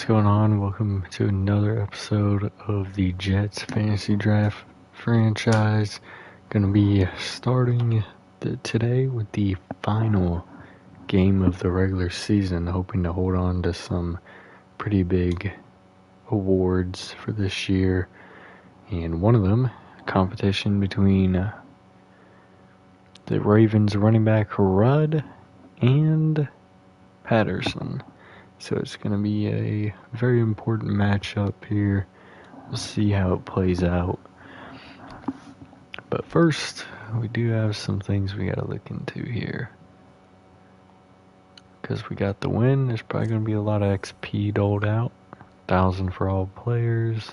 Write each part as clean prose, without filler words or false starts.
going on? Welcome to another episode of the Jets Fantasy Draft franchise. Gonna be starting today with the final game of the regular season, hoping to hold on to some pretty big awards for this year. And one of them, a competition between the Ravens running back Rudd and Patterson. So it's going to be a very important matchup here. We'll see how it plays out. But first, we do have some things we got to look into here. Because we got the win, there's probably going to be a lot of XP doled out. 1,000 for all players.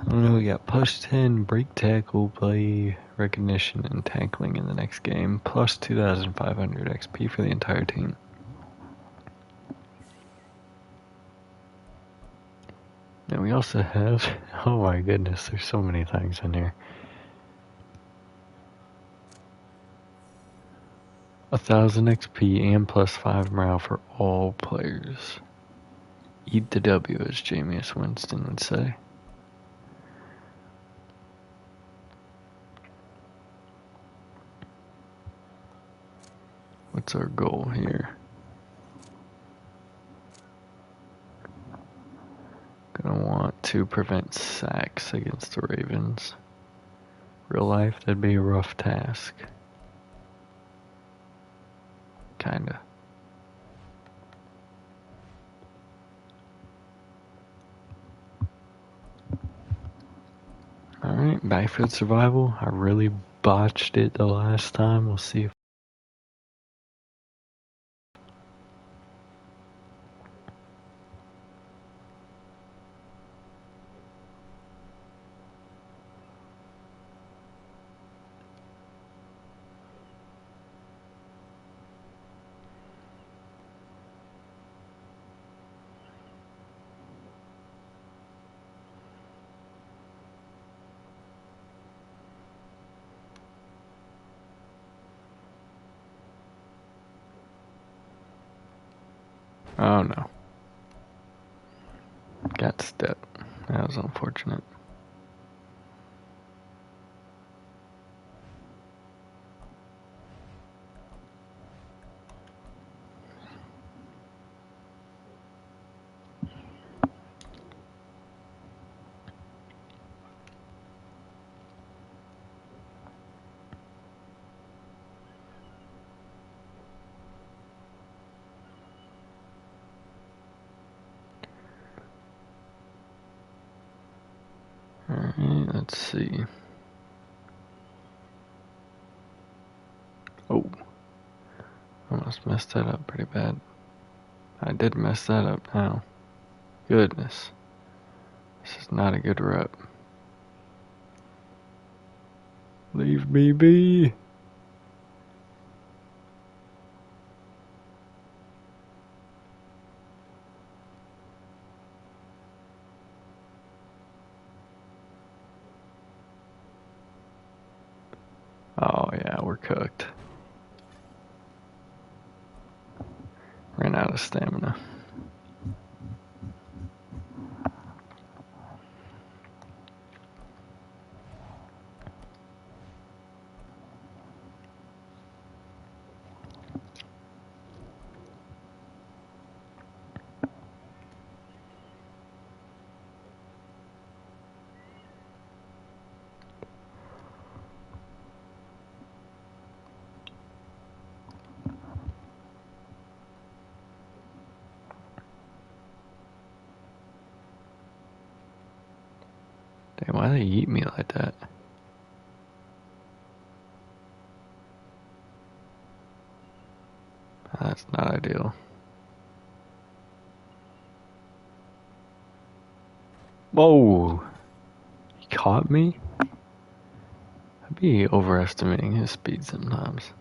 We got plus 10 break tackle, play recognition, and tackling in the next game, plus 2,500 XP for the entire team. And we also have, oh my goodness, there's so many things in here. 1,000 XP and plus 5 morale for all players. Eat the W, as Jameis Winston would say. What's our goal here? Gonna want to prevent sacks against the Ravens. Real life, that'd be a rough task. Kinda. Alright, backfield survival. I really botched it the last time. We'll see if oh no. Got stepped. That was unfortunate. Alright, let's see. Oh. Almost messed that up pretty bad. I did mess that up now. Goodness. This is not a good rep. Leave me be. Oh yeah, we're cooked. Ran out of stamina. Damn, why they eat me like that? That's not ideal. Whoa! He caught me? I'd be overestimating his speed sometimes.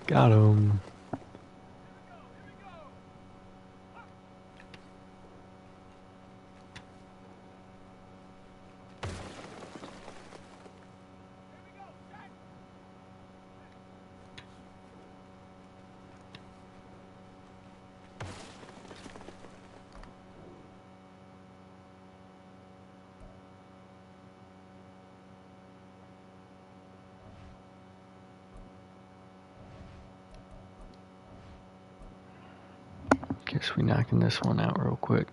Got him. Guess we knocking this one out real quick.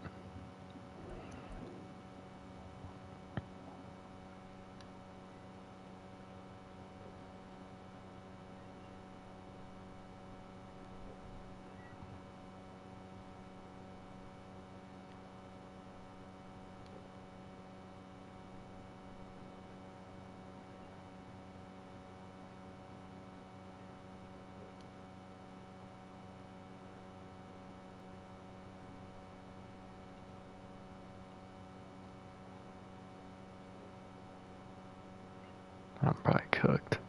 I'm probably cooked.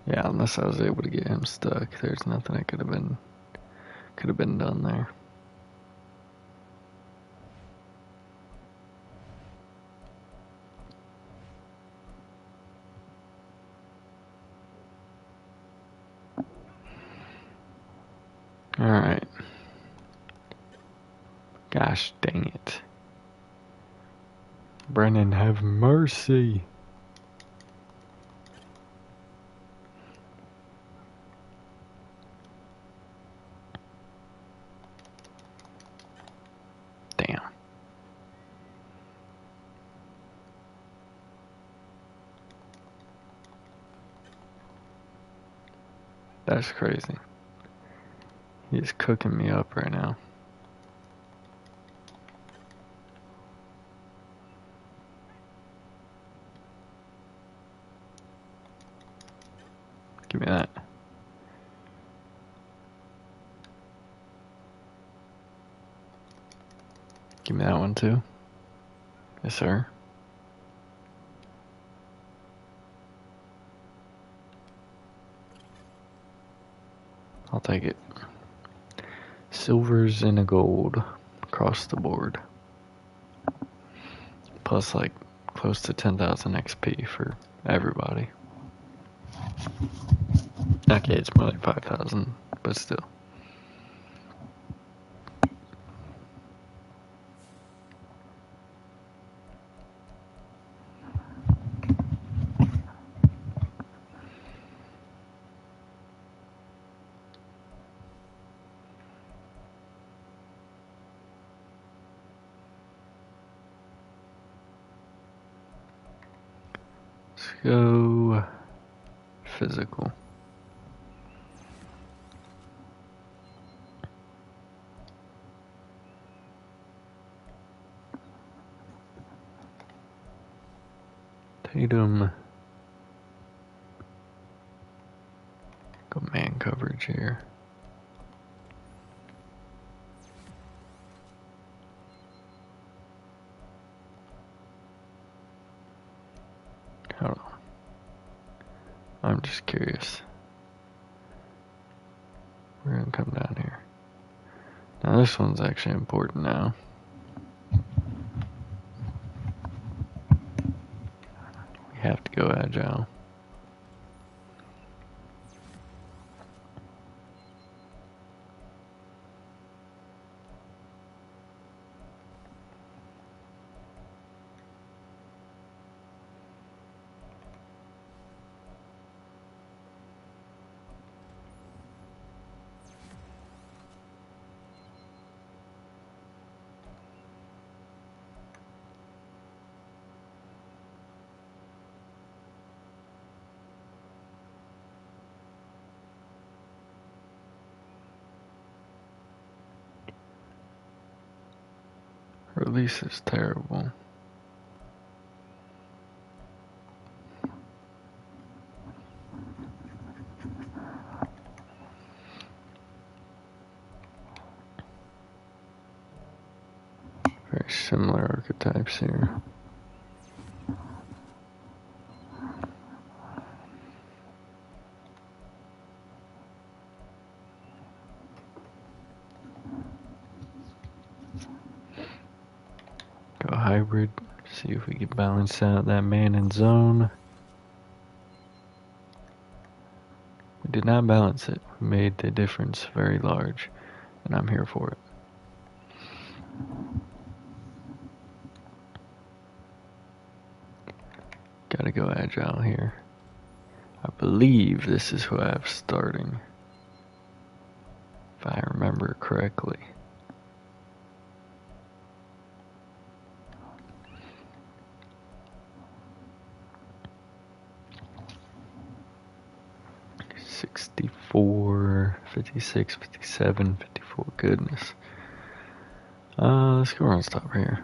Yeah, unless I was able to get him stuck, there's nothing I could have been done there. Alright. Gosh dang it. Brennan, have mercy. Damn. That's crazy. He's cooking me up right now. Give me that. Give me that one too. Yes, sir. I'll take it. Silvers and a gold across the board. Plus like close to 10,000 XP for everybody. Okay, it's more like 5,000, but still. Let's go physical. Tatum. Go man coverage here. Hold on. I'm just curious. We're gonna come down here. Now this one's actually important now. We have to go agile. Release is terrible. Very similar archetypes here. hybrid. See if we can balance out that man in zone. We did not balance it. We made the difference very large, and I'm here for it. Gotta go agile here. I believe this is who I have starting, if I remember correctly. $64, $56, $57, $54. Goodness. Let's go run stop here.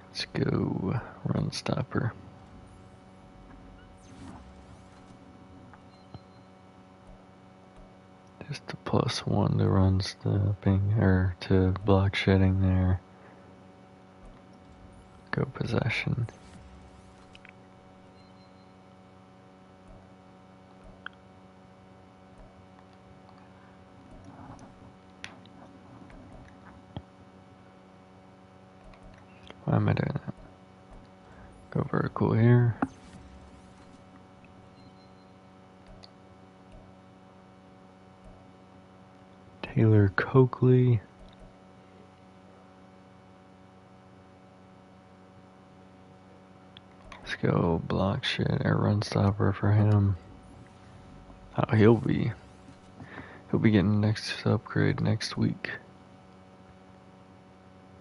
Let's go run stopper. Just a +1 to run stopping, or to block shedding there. Go possession. Why am I doing that? Go vertical here. Taylor Coakley. Let's go block shit or run stopper for him. Oh, he'll be getting next upgrade next week.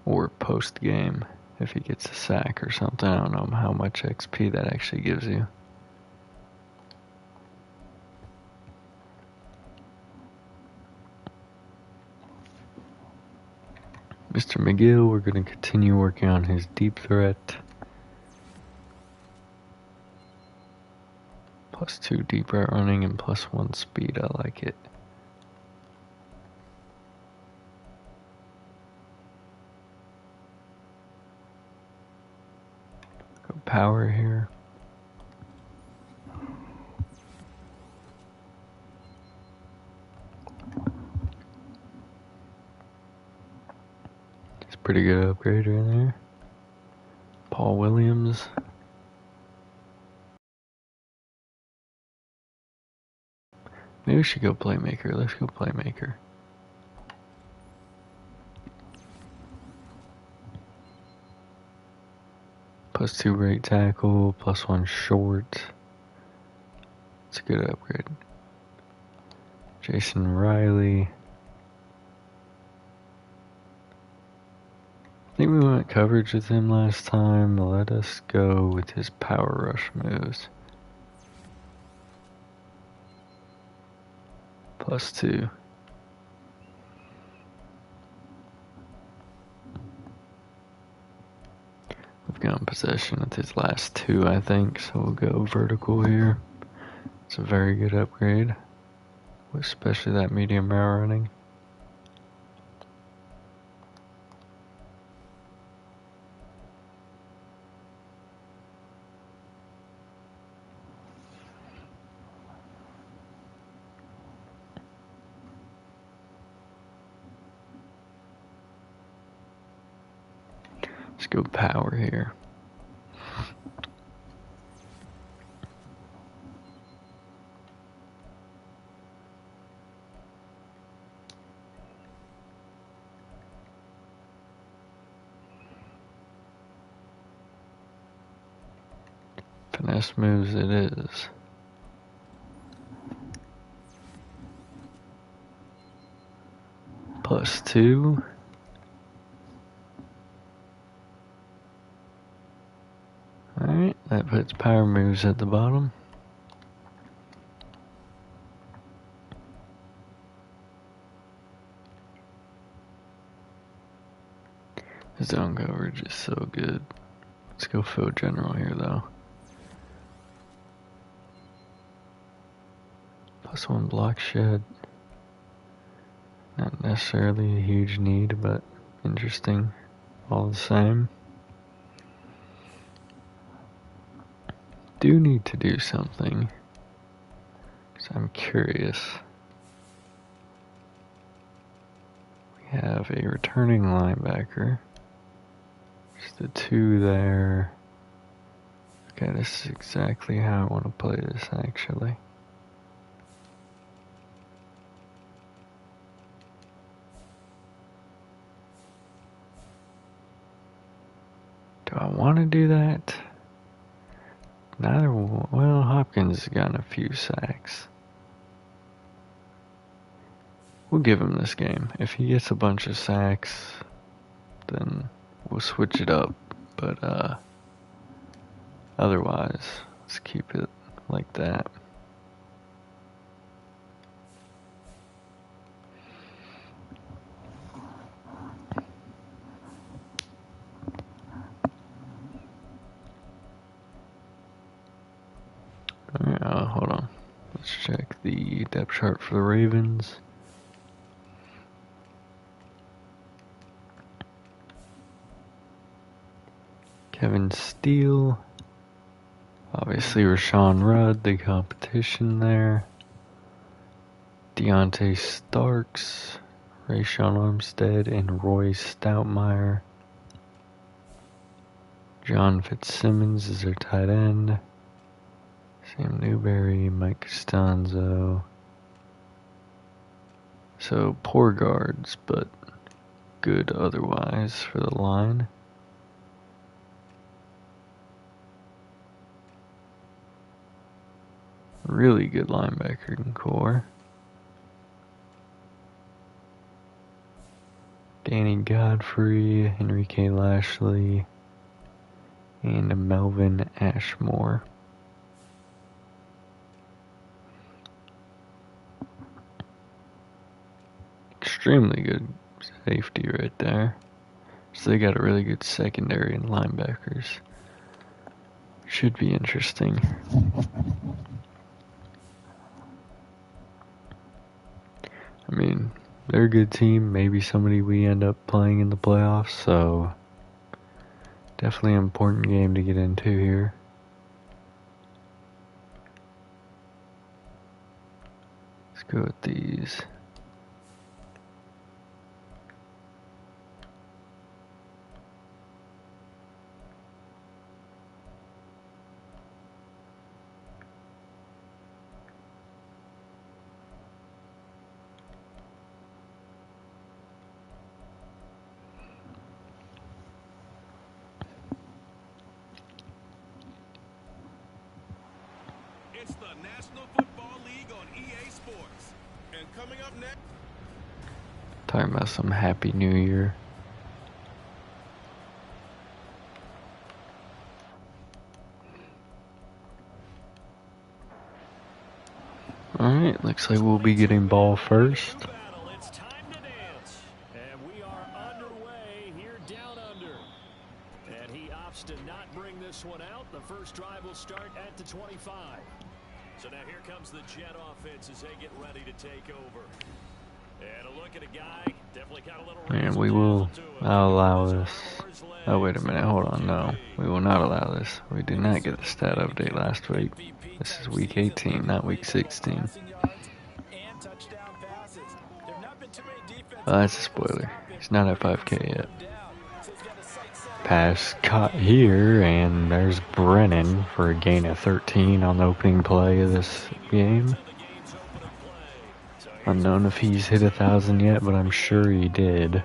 Or post game if he gets a sack or something. I don't know how much XP that actually gives you. Mr. McGill, we're going to continue working on his deep threat. +2 deep route running and +1 speed. I like it. Go power here. It's a pretty good upgrade right there. Paul Williams. Maybe we should go playmaker. Let's go playmaker. +2 right tackle, +1 short. It's a good upgrade. Jason Riley. I think we went coverage with him last time. Let us go with his power rush moves. +2. We've gotten possession with his last 2, I think, so we'll go vertical here. It's a very good upgrade, especially that medium route running. Let's go power here. Finesse moves it is. +2. Alright, that puts power moves at the bottom. Zone coverage is so good. Let's go field general here though. +1 block shed. Not necessarily a huge need, but interesting all the same. Do need to do something, because I'm curious. We have a returning linebacker. Just the two there. Okay, this is exactly how I want to play this, actually. Do I want to do that? Neither one. Well, Hopkins has gotten a few sacks. We'll give him this game. If he gets a bunch of sacks, then we'll switch it up. But otherwise, let's keep it like that. Hold on. Let's check the depth chart for the Ravens. Kevin Steele. Obviously Rashawn Rudd, the competition there. Deontay Starks, Rayshawn Armstead, and Roy Stoutmeyer. John Fitzsimmons is their tight end. Sam Newberry, Mike Costanzo. So poor guards, but good otherwise for the line. Really good linebacker core. Danny Godfrey, Enrique Lashley, and Melvin Ashmore. Extremely good safety right there. So they got a really good secondary and linebackers. Should be interesting. I mean, they're a good team. Maybe somebody we end up playing in the playoffs. So definitely an important game to get into here. Let's go with these. It's the National Football League on EA Sports. And coming up next... Talking about some Happy New Year. Alright, looks like we'll be getting ball first. It's time to dance. And we are underway here down under. And he opts to not bring this one out. The first drive will start at the 25. So now here comes the Jet offense as they get ready to take over. And a look at a guy, definitely got a little... And we will not allow this. Oh, wait a minute, hold on, no. We will not allow this. We did not get the stat update last week. This is week 18, not week 16. Well, that's a spoiler. He's not at 5K yet. Pass caught here, and there's Brennan for a gain of 13 on the opening play of this game. Unknown if he's hit 1,000 yet, but I'm sure he did.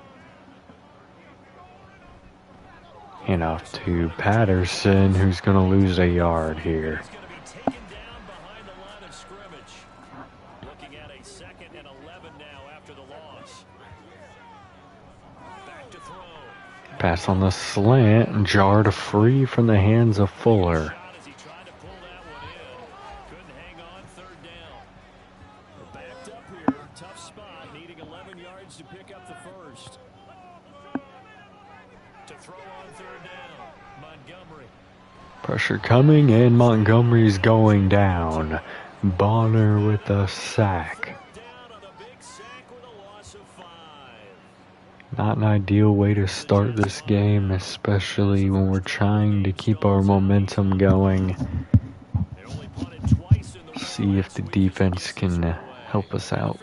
And off to Patterson, who's going to lose a yard here. Pass on the slant, jarred free from the hands of Fuller. Pressure coming, and Montgomery's going down. Bonner with a sack. Not an ideal way to start this game, especially when we're trying to keep our momentum going. See if the defense can help us out.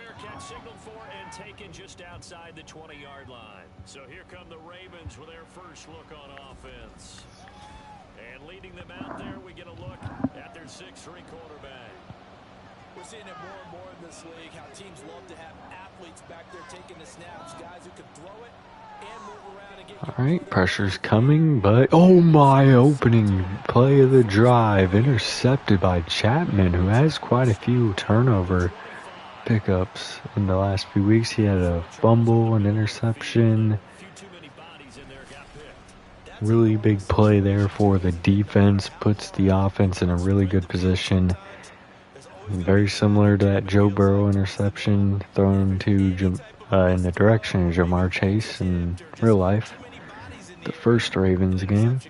Just outside the 20-yard line. So here come the Ravens with their first look on offense. And leading them out there, we get a look at their 6'3" quarterback. We're seeing it more and more in this league, how teams love to have athletes back there taking the snaps, guys who can throw it and move around and get... Alright, pressure's coming, but oh my, opening play of the drive, intercepted by Chapman, who has quite a few turnover pickups in the last few weeks. He had a fumble, an interception. Really big play there for the defense, puts the offense in a really good position. Very similar to that Joe Burrow interception thrown to in the direction of Jamar Chase in real life, the first Ravens game.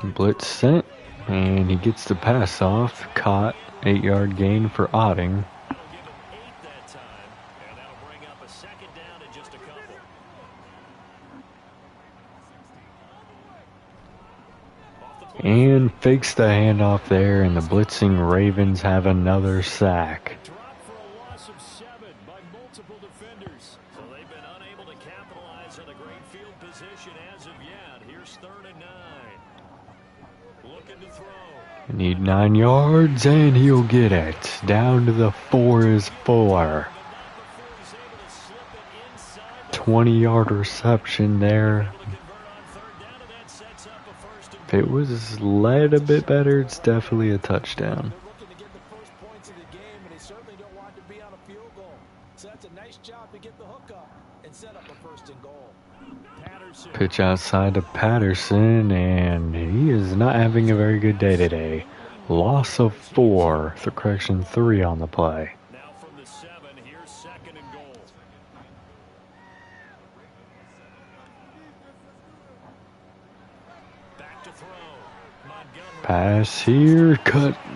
Blitz sent, and he gets the pass off, caught, 8-yard gain for Otting. And fakes the handoff there, and the blitzing Ravens have another sack. Dropped for a loss of 7 by multiple defenders. So they've been unable to capitalize on a great field position as of yet. Here's 3rd and 9. Looking to throw. Need 9 yards, and he'll get it. Down to the 4 is Fuller. 20-yard reception there. If it was led a bit better, it's definitely a touchdown. They're looking to get the first points of the game, and they certainly don't want to be on a field goal. So that's a nice job to get the hook up and set up a 1st and goal. Patterson. Pitch outside to Patterson, and he is not having a very good day today. Loss of 4, the correction 3 on the play. Now from the 7, here's 2nd and goal. Back to throw. Montgomery. Pass here,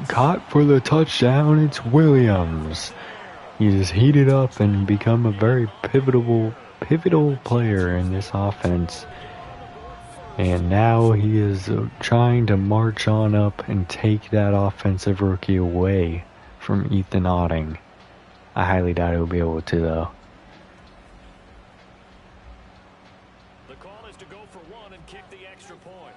caught for the touchdown. It's Williams. He has heated up and become a very pivotal player in this offense. And now he is trying to march on up and take that offensive rookie away from Ethan Otting. I highly doubt he'll be able to, though. The call is to go for 1 and kick the extra point.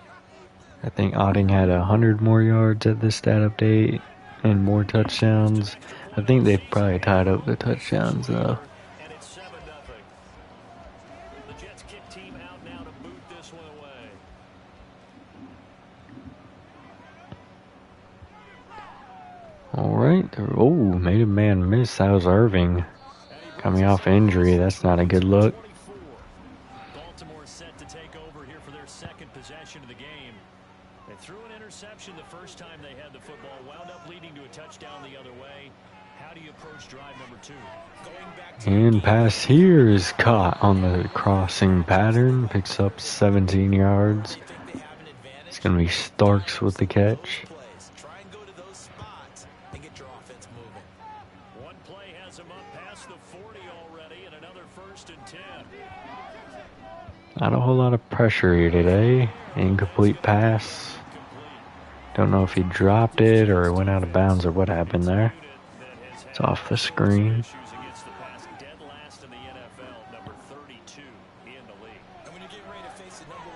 I think Otting had 100 more yards at this stat update and more touchdowns. I think they probably tied up the touchdowns, though. And it's 7-0. The Jets kick team out now to boot this one away. Alright. Oh, made a man miss. That was Irving. Coming off injury. That's not a good look. Baltimore set to take over here for their 2nd possession of the game. They threw an interception the first time they had the football, wound up leading to a touchdown the other way. How do you approach drive number 2? Going back to And pass here is caught on the crossing pattern. Picks up 17 yards. they think they have an advantage. It's going to be Starks with the catch. Plays. Try and go to those spots and get your offense moving. One play has them up past the 40 already, and another 1st and 10. Not a whole lot of pressure here today. Incomplete pass. Don't know if he dropped it or it went out of bounds or what happened there. It's off the screen. Dead last in the NFL, number 32 in the league. And when you get ready to face the number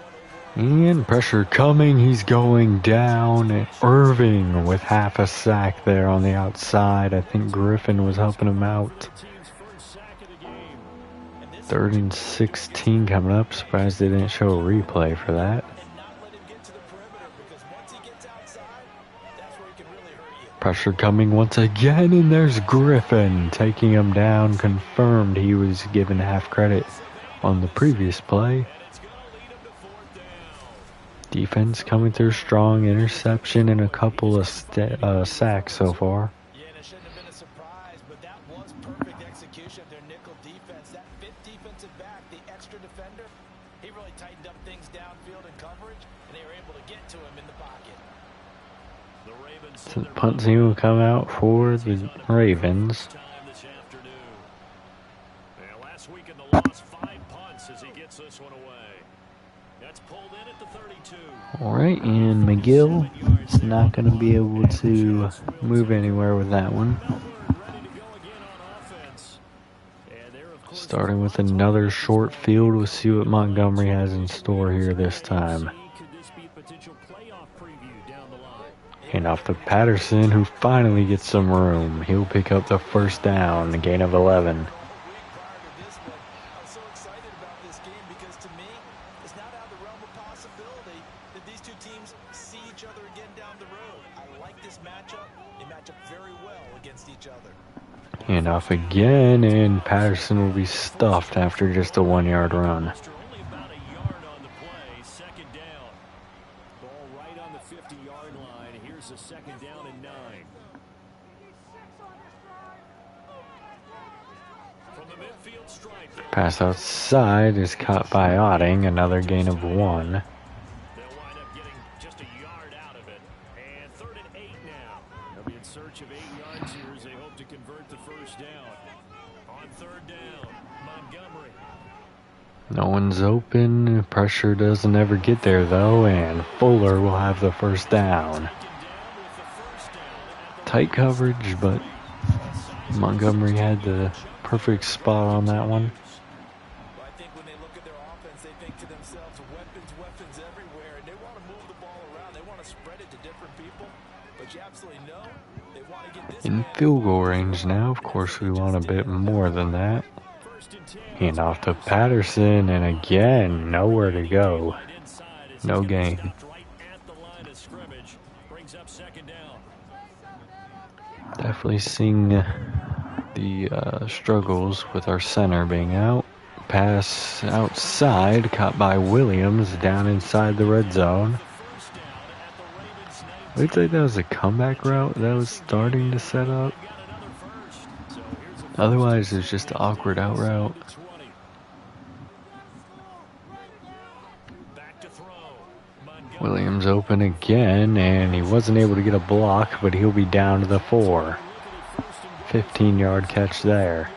1 overall, And pressure coming. He's going down. Irving with half a sack there on the outside. I think Griffin was helping him out. Team's first sack of the game. 3rd and 16 coming up. Surprised they didn't show a replay for that. and not let him get to the perimeter, because once he gets outside, that's where he can really hurt you. Pressure coming once again, and there's Griffin taking him down. Confirmed he was given half credit on the previous play. Defense coming through strong. Interception and a couple of sacks so far. Yeah, and it shouldn't have been a surprise, but that was perfect execution of their nickel defense. That fifth defensive back, the extra defender, He really tightened up things downfield in coverage, and they were able to get to him in the pocket. The Ravens So the punt team will come out for the Ravens. Last week in the loss, 5 punts as he gets this one away. That's pulled in at the 32. Alright, and McGill is not going to be able to move anywhere with that one. Starting with another short field, we'll see what Montgomery has in store here this time. And off to Patterson, who finally gets some room. He'll pick up the first down, a gain of 11. I'm so excited about this game because to me, it's not out of the realm of possibility that these two teams see each other again down the road. I like this matchup. They match up very well against each other. And off again, and Patterson will be stuffed after just a 1-yard run. Only about a yard on the play, second down. Ball right on the 50-yard line. Here's a second down and 9. From the midfield stripe. Pass outside is caught by Otting, another gain of 1. They'll wind up getting just a yard out of it. And 3rd and 8 now. They'll be in search of 8 yards here as they hope to convert the first down. On 3rd down, Montgomery. No one's open. Pressure doesn't ever get there, though, and Fuller will have the first down. Tight coverage, but Montgomery had the perfect spot on that one. Well, I think when they look at their offense, they think to themselves, weapons everywhere, and they want to move the ball around. They want to spread it to different people, but you absolutely know they want to get this In field goal range now, of course, we want a bit more than that. Hand off to Patterson, and again, nowhere to go. No gain. Right at the line of scrimmage. Brings up second down. Definitely seeing the struggles with our center being out. Pass outside, caught by Williams down inside the red zone. Looks like that was a comeback route that was starting to set up. Otherwise, it's just an awkward out route. Williams open again, and he wasn't able to get a block, but he'll be down to the 4. 15-yard catch there.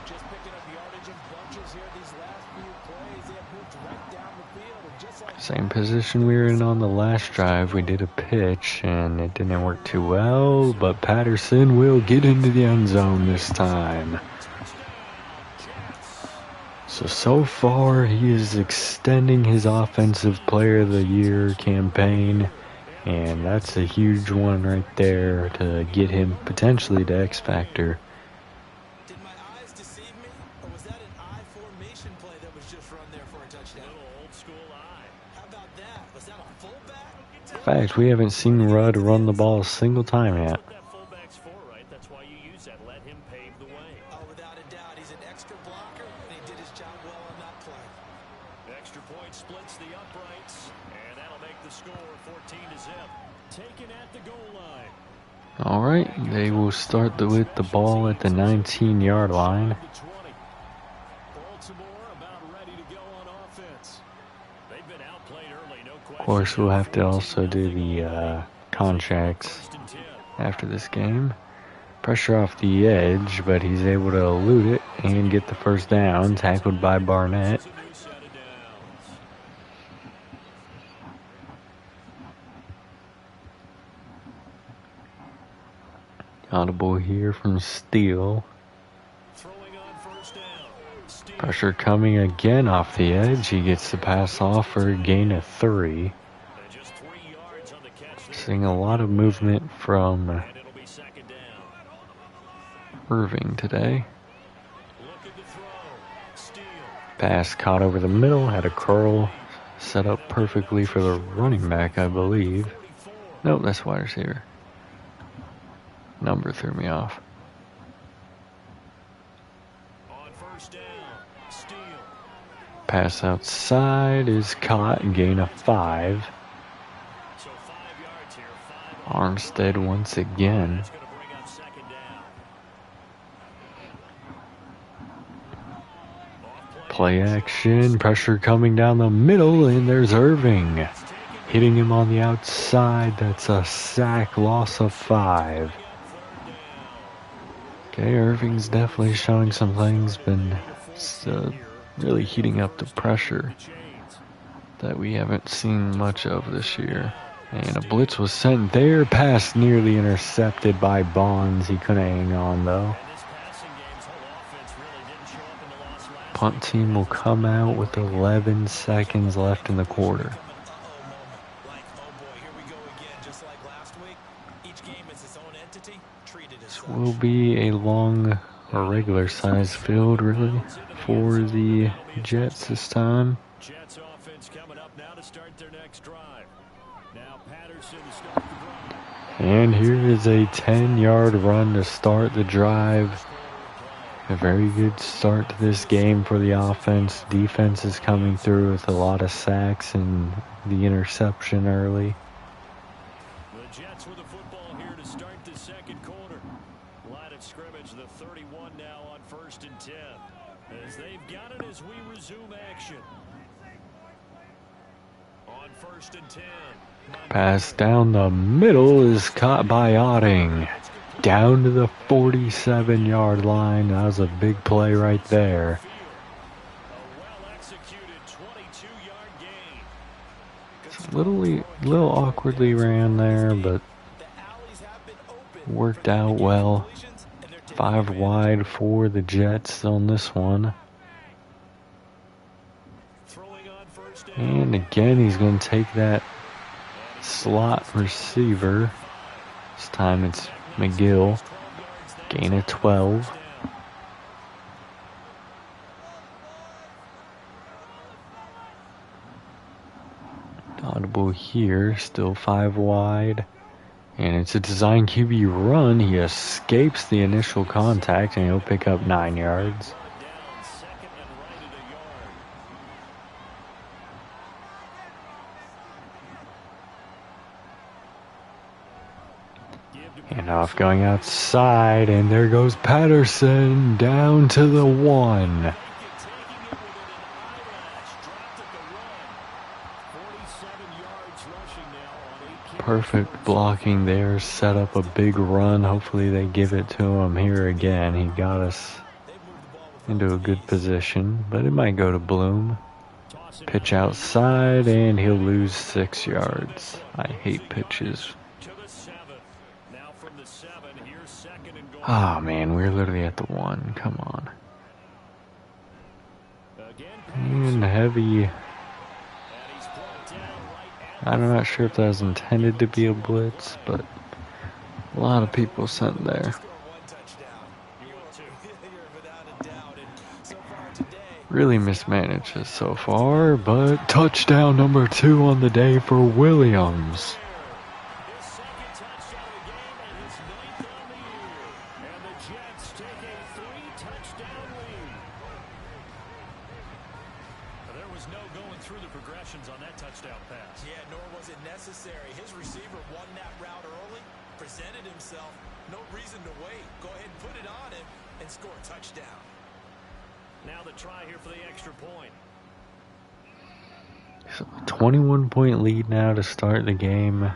Just picking up yardage in bunches here these last few plays. They have moved right down the field, and just like Same position we were in on the last drive. We did a pitch, and it didn't work too well, but Patterson will get into the end zone this time. So far, he is extending his Offensive Player of the Year campaign, and that's a huge one right there to get him potentially to X Factor. did my eyes deceive me, or was that an I formation play that was just run there for a touchdown? Old school eye. How about that? Was that a fullback? In fact, we haven't seen Rudd run the ball a single time yet. What that fullback's for, right? That's why you use that. Let him pave the way. Oh, without a doubt, he's an extra blocker, and he did his job well on that play. Extra point splits the uprights, and that'll make the score 14-0. Taken at the goal line. Alright, they will start with the ball at the 19-yard line. Baltimore about ready to go on offense. They've been outplayed early, no question. Of course, we'll have to also do the contracts First and 10. after this game. Pressure off the edge, but he's able to elude it and get the first down, tackled by Barnett. It's a new set of downs. Audible here from Steele. Throwing on first down. Steele. Pressure coming again off the edge. He gets the pass off for a gain of 3. And just 3 yards on the catch there. Seeing a lot of movement from And it'll be second down. Irving today. Looking to throw. Steele. Pass caught over the middle. Had a curl set up perfectly for the running back, I believe. 44. Nope, that's wide receiver. Number threw me off. On first down. Steele. Pass outside is caught, gain of 5. So 5 yards here. 5 on. Armstead once again. That's going to bring up second down. Off play Play action, pressure coming down the middle, and there's Irving. Hitting him on the outside, that's a sack, loss of 5. Okay, Irving's definitely showing some things, been really heating up the pressure that we haven't seen much of this year. And a blitz was sent there, pass nearly intercepted by Bonds. He couldn't hang on though. Punt team will come out with 11 seconds left in the quarter. This will be a long or regular size field really for the Jets this time. Jets offense coming up now to start their next drive. Now Patterson to start the drive. And here is a 10-yard run to start the drive. A very good start to this game for the offense. Defense is coming through with a lot of sacks and the interception early. The Jets with the football here to start the second quarter. Line of scrimmage, the 31 now on 1st and 10. As they've got it as we resume action. On 1st and 10. Pass down the middle is caught by Otting. Down to the 47-yard line. That was a big play right there. A well-executed 22-yard gain. A little awkwardly ran there, but worked out well. 5 wide for the Jets on this one. And again, he's going to take that slot receiver. This time it's McGill. Gain of 12. Audible here, still 5 wide. And it's a design QB run. He escapes the initial contact and he'll pick up 9 yards. Handoff going outside, and there goes Patterson down to the 1. Perfect blocking there, set up a big run. Hopefully they give it to him here again. He got us into a good position, but it might go to Bloom. Pitch outside, and he'll lose 6 yards. I hate pitches. Oh man, we're literally at the 1. Come on. And heavy. I'm not sure if that was intended to be a blitz, but a lot of people sent there. Really mismanaged it so far, but touchdown number 2 on the day for Williams. Now the try here for the extra point. So 21-point lead now to start the game.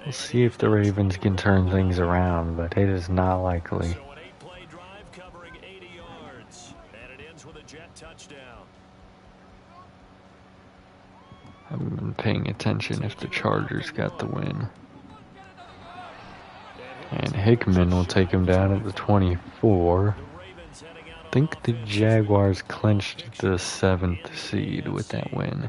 We'll see if the Ravens can turn things around, but it is not likely. So an 8-play drive covering 80 yards, and it ends with a Jet touchdown. I haven't been paying attention if the Chargers got the win. And Hickman will take him down at the 24. I think the Jaguars clinched the 7th seed with that win.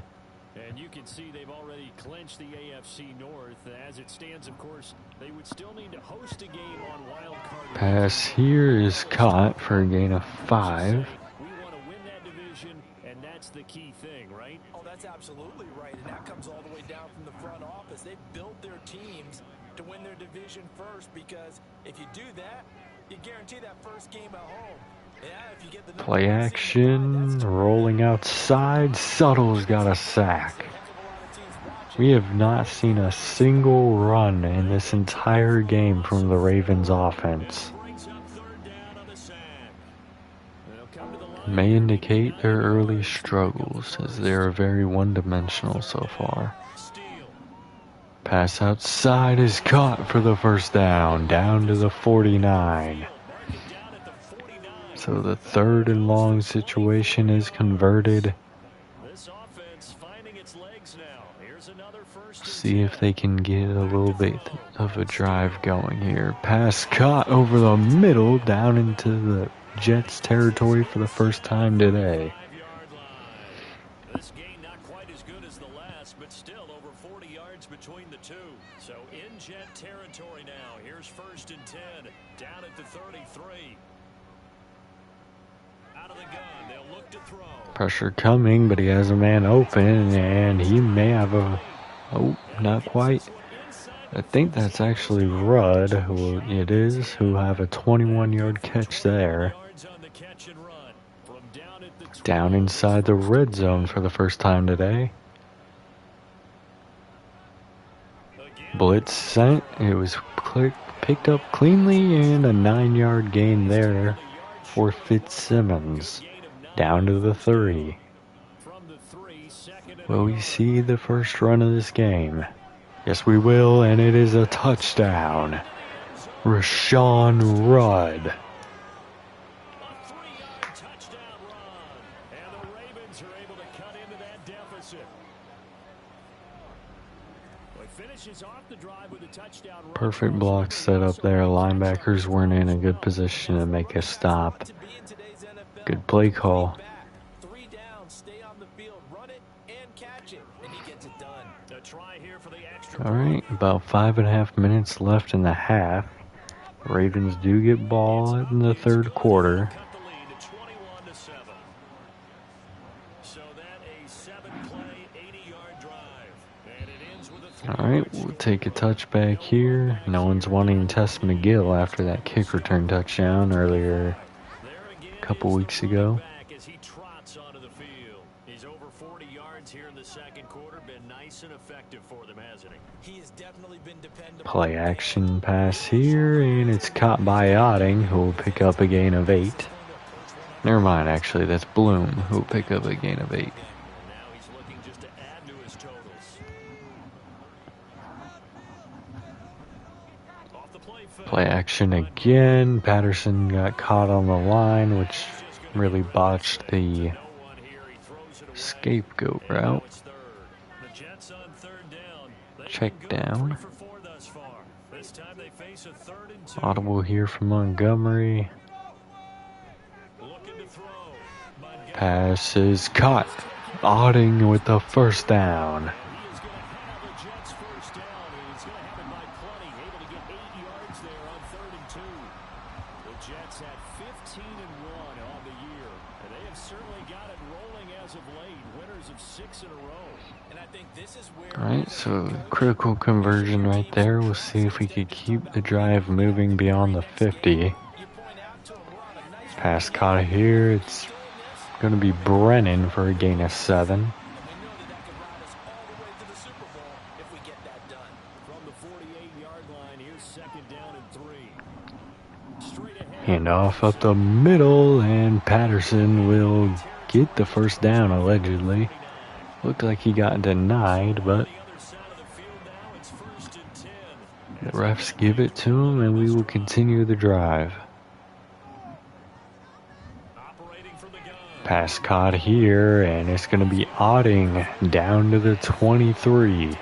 And you can see they've already clinched the AFC North. As it stands, of course, they would still need to host a game on wild card. Pass here is caught for a gain of 5. We want to win that division, and that's the key thing, right? Oh, that's absolutely right. And that comes all the way down from the front office. They built their teams to win their division first, because if you do that, you guarantee that first game at home. Play action, rolling outside, Suttle's got a sack. We have not seen a single run in this entire game from the Ravens offense. May indicate their early struggles, as they are very one-dimensional so far. Pass outside is caught for the first down to the 49. So the 3rd and long situation is converted. See if they can get a little bit of a drive going here. Pass caught over the middle down into the Jets territory for the first time today. This gain not quite as good as the last, but still over 40 yards between the two. So in Jet territory now. Here's 1st and 10, down at the 33. Out of the gun, they'll look to throw. Pressure coming, but he has a man open, and he may have a... Oh, not quite. I think that's actually Rudd, who it is, who have a 21-yard catch there. Down inside the red zone for the first time today. Blitz sent. It was picked up cleanly, and a 9-yard gain there for Fitzsimmons. Down to the 3. Will we see the first run of this game? Yes, we will, and it is a touchdown. Rashawn Rudd. Perfect block set up there. Linebackers weren't in a good position to make a stop. Good play call. Alright, about 5.5 minutes left in the half. Ravens do get ball in the 3rd quarter. Alright, we'll take a touchback here. No one's wanting to test McGill after that kick return touchdown earlier a couple weeks ago. He's over 40 yards here in the 2nd quarter. Been nice and effective for them, hasn't he? He has definitely been dependable. Play action pass here, and it's caught by Otting, who will pick up a gain of 8. Never mind, actually, that's Bloom, who will pick up a gain of 8. Now he's looking just to add to his totals. Off the Play action again. Patterson got caught on the line, which really botched the scapegoat route. Check down. Audible here from Montgomery. Pass is caught. Otting with the first down. Alright, so critical conversion right there. We'll see if we could keep the drive moving beyond the 50. Pass caught here. It's going to be Brennan for a gain of 7. Handoff up the middle, and Patterson will get the first down, allegedly. Looked like he got denied, but the refs give it to him, and we will continue the drive. Pass caught here, and it's going to be Otting down to the 23.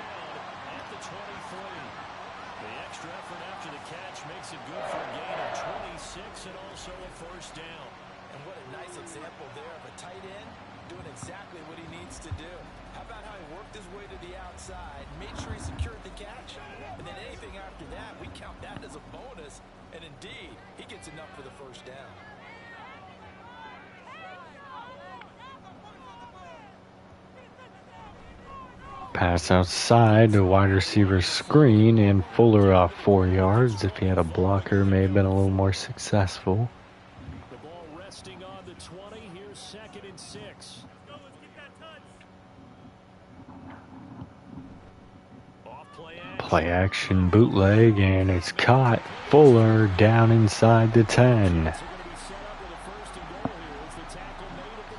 Pass outside, the wide receiver screen, and Fuller off 4 yards. If he had a blocker, may have been a little more successful. The ball resting on the 20. Here's 2nd and 6. Play action bootleg, and it's caught. Fuller down inside the 10.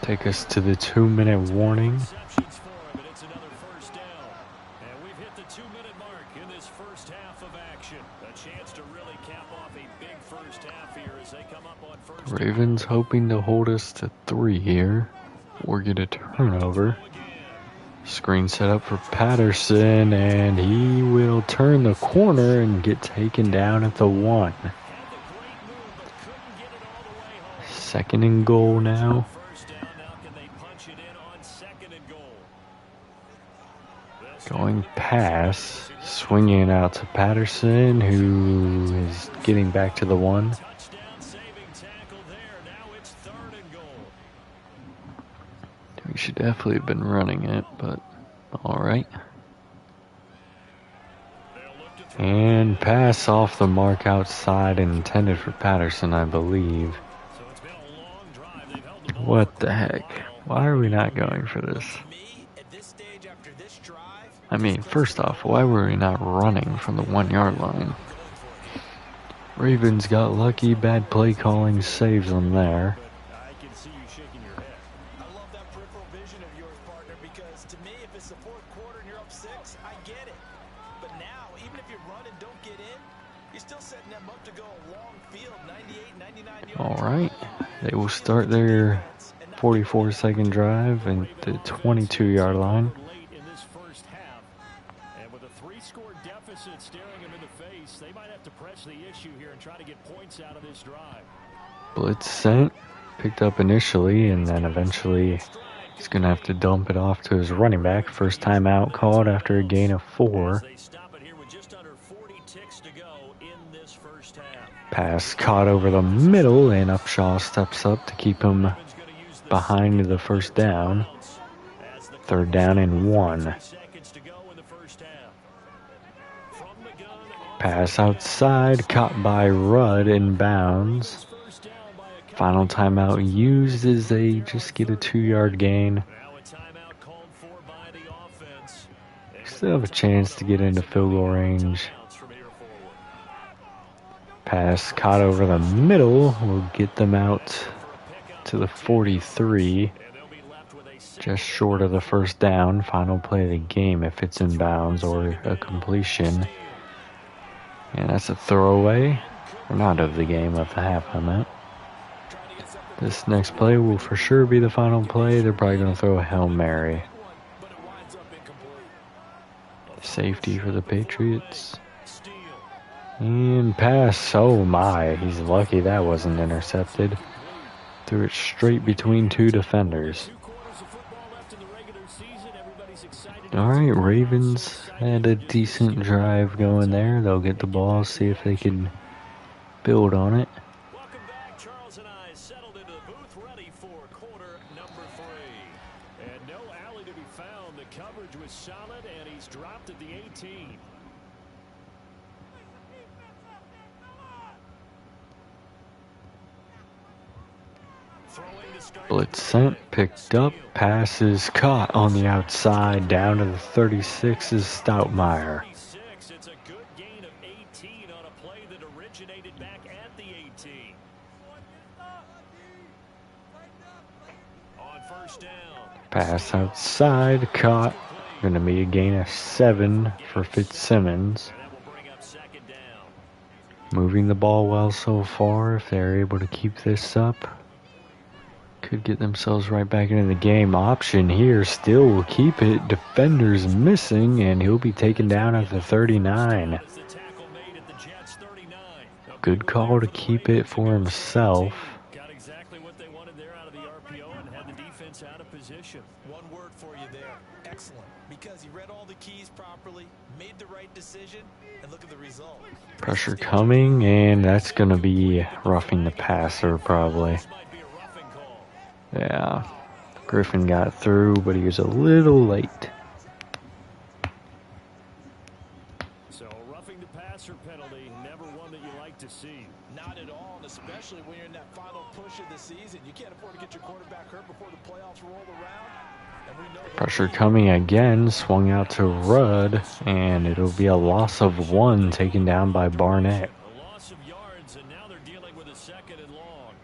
Take us to the 2-minute warning. Receptions for him, and it's another first down. And we've hit the 2-minute mark in this first half of action. A chance to really cap off a big first half here as they come up on first down. Ravens hoping to hold us to 3 here or get a turnover. Screen set up for Patterson, and he will turn the corner and get taken down at the 1. Second and goal now. Going pass, swinging out to Patterson, who is getting back to the 1. We should definitely have been running it, but alright. And pass off the mark outside, intended for Patterson, I believe. What the heck? Why are we not going for this? I mean, first off, why were we not running from the 1-yard line? Ravens got lucky, bad play calling saves them there. I can see you shaking your head. I love that peripheral vision of yours, partner, because to me, if it's the fourth quarter and you're up 6, I get it. But now, even if you run and don't get in, you're still setting them up to go a long field, 98, 99 yards. Alright, they will start their 44-second drive at the 22-yard line. Late in this first half, and with a 3-score deficit staring them in the face, they might have to press the issue here and try to get points out of this drive. Blitz sent, picked up initially, and then eventually he's going to have to dump it off to his running back. First time out called after a gain of 4. They stop it here with just under 40 ticks to go in this first half. Pass caught over the middle, and Upshaw steps up to keep him behind the first down. Third down and 1. Pass outside, caught by Rudd in bounds. Final timeout used as they just get a 2-yard gain. Still have a chance to get into field goal range. Pass caught over the middle will get them out to the 43. Just short of the first down. Final play of the game if it's in bounds or a completion. And that's a throwaway. Or not of the game, of the half, I meant. This next play will for sure be the final play. They're probably going to throw a Hail Mary. Safety for the Patriots. And pass. Oh my, he's lucky that wasn't intercepted. Threw it straight between 2 defenders. Alright, Ravens had a decent drive going there. They'll get the ball, see if they can build on it. Welcome back. Charles and I settled into the booth ready for quarter number 3. And no alley to be found. The coverage was solid, and he's dropped at the 18. Blitz sent, picked up, passes caught on the outside, down to the 36 is Stoutmeyer. It's a good gain of 18 on a play that originated back at the 18. On first down. Pass outside, caught. Going to be a gain of 7 for Fitzsimmons. And that will bring up second down. Moving the ball well so far. If they're able to keep this up, could get themselves right back into the game. Option here still will keep it. Defenders missing, and he'll be taken down at the 39. Good call to keep it for himself. Got exactly what they wanted there out of the RPO and had the defense out of position. One word for you there. Excellent. Because he read all the keys properly, made the right decision, and look at the result. Pressure coming, and that's going to be roughing the passer probably. Yeah, Griffin got through, but he was a little late. So roughing the passer penalty, never one that you like to see. Not at all, and especially when you're in that final push of the season. You can't afford to get your quarterback hurt before the playoffs roll around. And we know Pressure coming again, swung out to Rudd, and it'll be a loss of 1 taken down by Barnett. A loss of yards, and now they're dealing with a second and long.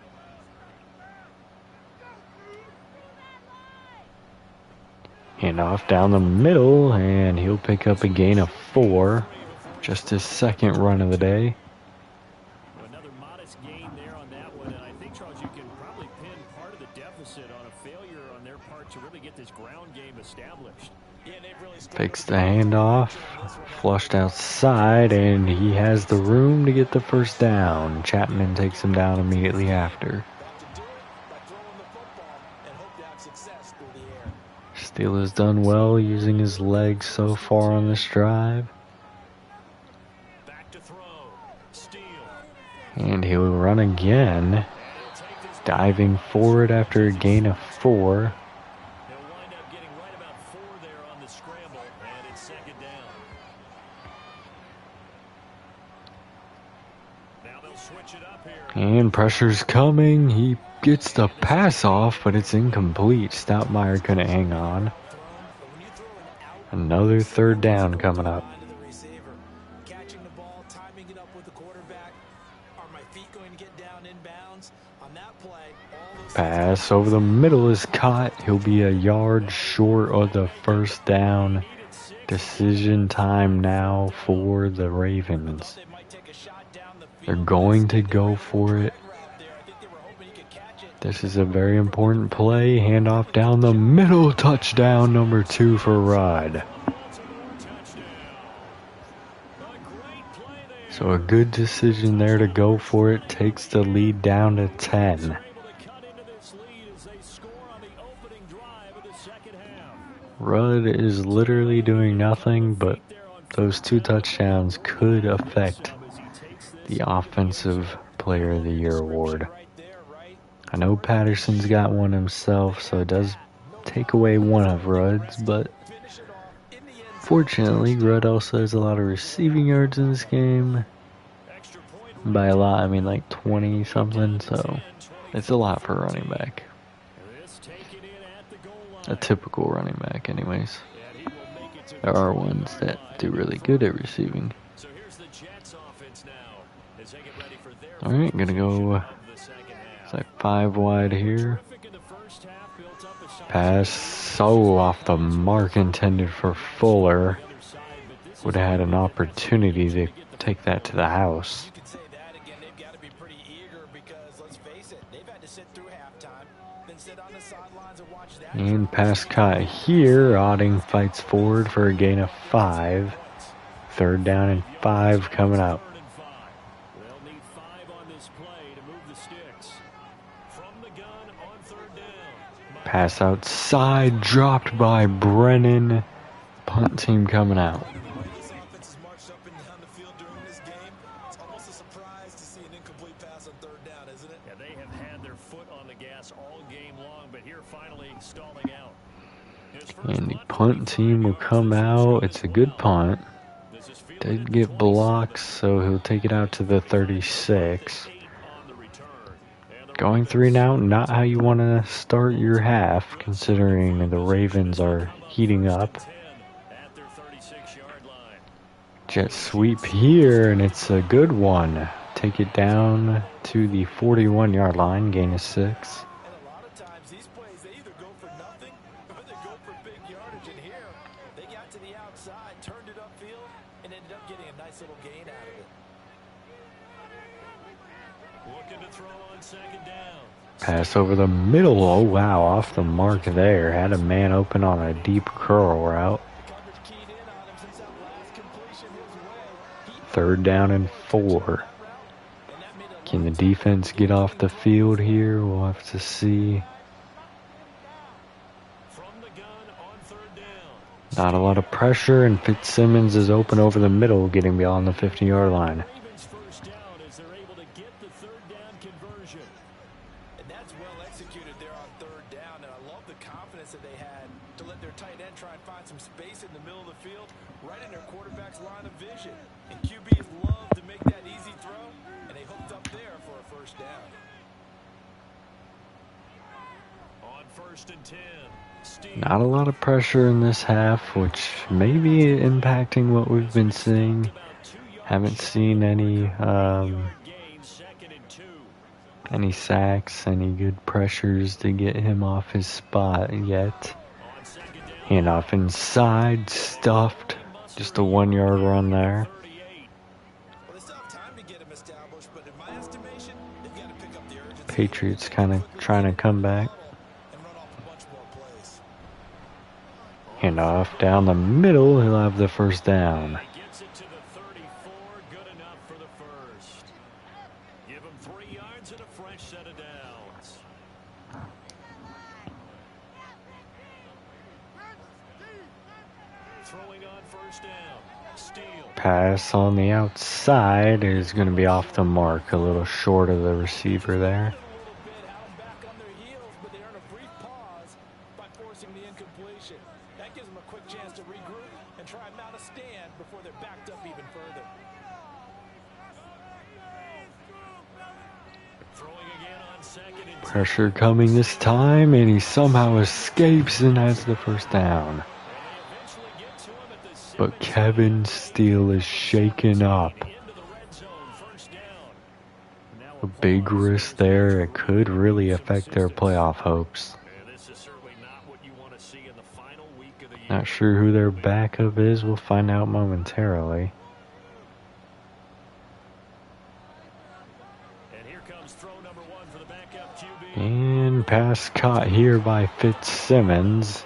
Handoff down the middle, and he'll pick up a gain of 4. Just his second run of the day. Another modest gain there on that one, and I think, Charles, you can probably pin part of the deficit on a failure on their part to really get this ground game established. Fakes the handoff, flushed outside, and he has the room to get the first down. Chapman takes him down immediately after. Steele has done well using his legs so far on this drive. Back to throw. Steele. And he'll run again, diving forward after a gain of 4. He'll wind up getting right about 4 there on the scramble, and it's second down. Now they'll switch it up here. And pressure's coming. He gets the pass off, but it's incomplete. Stoutmeyer couldn't hang on. Another third down coming up. Catching the ball, timing it up with the quarterback. Are my feet going to get down in bounds? On that play, all those Pass over the middle is caught. He'll be a yard short of the first down. Decision time now for the Ravens. they might take a shot down the field. They're going to go for it. I think they were hoping he could catch it. This is a very important play. Handoff down the middle. Touchdown number 2 for Rod. So a good decision there to go for it. Takes the lead down to 10. Rudd is literally doing nothing, but those 2 touchdowns could affect the Offensive Player of the Year award. I know Patterson's got one himself, so it does take away one of Rudd's, but fortunately, Rudd also has a lot of receiving yards in this game. By a lot, I mean like 20 something, so it's a lot for a running back. A typical running back, anyways. There are ones that do really good at receiving. Alright, gonna go. It's like 5 wide here. Pass so off the mark, intended for Fuller. Would have had an opportunity to take that to the house. You could say that again. They've got to be pretty eager because, let's face it, they've had to sit through halftime, then sit on the sidelines and watch that. And pass caught here. Otting fights forward for a gain of 5. Third down and 5 coming up. They'll need 5 on this play to move the sticks. From the gun on third down. Pass outside, dropped by Brennan. Punt team coming out. This offense has marched up and down the field during this game. It's almost a surprise to see an incomplete pass on third down, isn't it? Yeah, they have had their foot on the gas all game long, but here finally stalling out. And the punt team will come out. It's a good punt. Did get blocked, so he'll take it out to the 36. Going 3 now, not how you want to start your half, considering the Ravens are heating up. Jet sweep here, and it's a good one. Take it down to the 41-yard line, gain of 6. And a lot of times these plays, they either go for nothing or they go for big yardage. And here, they got to the outside, turned it upfield, and ended up getting a nice little gain out of it. Looking to throw on second down. Pass over the middle. Oh, wow, off the mark there. Had a man open on a deep curl route. Coverage keyed in on him since that last completion his way. Third down and 4. Can the defense get off the field here? We'll have to see. From the gun on third down. Not a lot of pressure, and Fitzsimmons is open over the middle, getting beyond the 50-yard line. Ravens first down as they're able to get the third down conversion. And that's well executed there on third down. And I love the confidence that they had to let their tight end try and find some space in the middle of the field, right in their quarterback's line of vision. And QBs love to make that easy throw, and they hooked up there for a first down. On first and 10. Steve. Not a lot of pressure in this half, which may be impacting what we've been seeing. Haven't seen any any sacks, any good pressures to get him off his spot yet. Handoff inside, stuffed. Just a 1 yard run there. Well, they still have time to get him established, but in my estimation, they've got to pick up the urgency. Patriots kind of trying to come back. And run off a bunch more plays. Handoff down the middle. He'll have the first down. Gets it to the 34, good enough for the first. Give him 3 yards and a fresh set of downs. Throwing on first down. Steele. Pass on the outside is going to be off the mark. A little short of the receiver there. A little bit out and back on their heels, but they earn a brief pause by forcing the incompletion. That gives them a quick chance to regroup and try and mount a stand before they're backed up even further. Throwing again on second and 10. Pressure coming this time, and he somehow escapes and has the first down. Eventually get to him at the 7. But Kevin Steele is shaken up. Into the red zone, first down. Now A big risk there. It could really affect their playoff hopes. and this is certainly not what you want to see in the final week of the year. Not sure who their backup is. We'll find out momentarily. And here comes throw number 1 for the backup QB. And pass caught here by Fitzsimmons.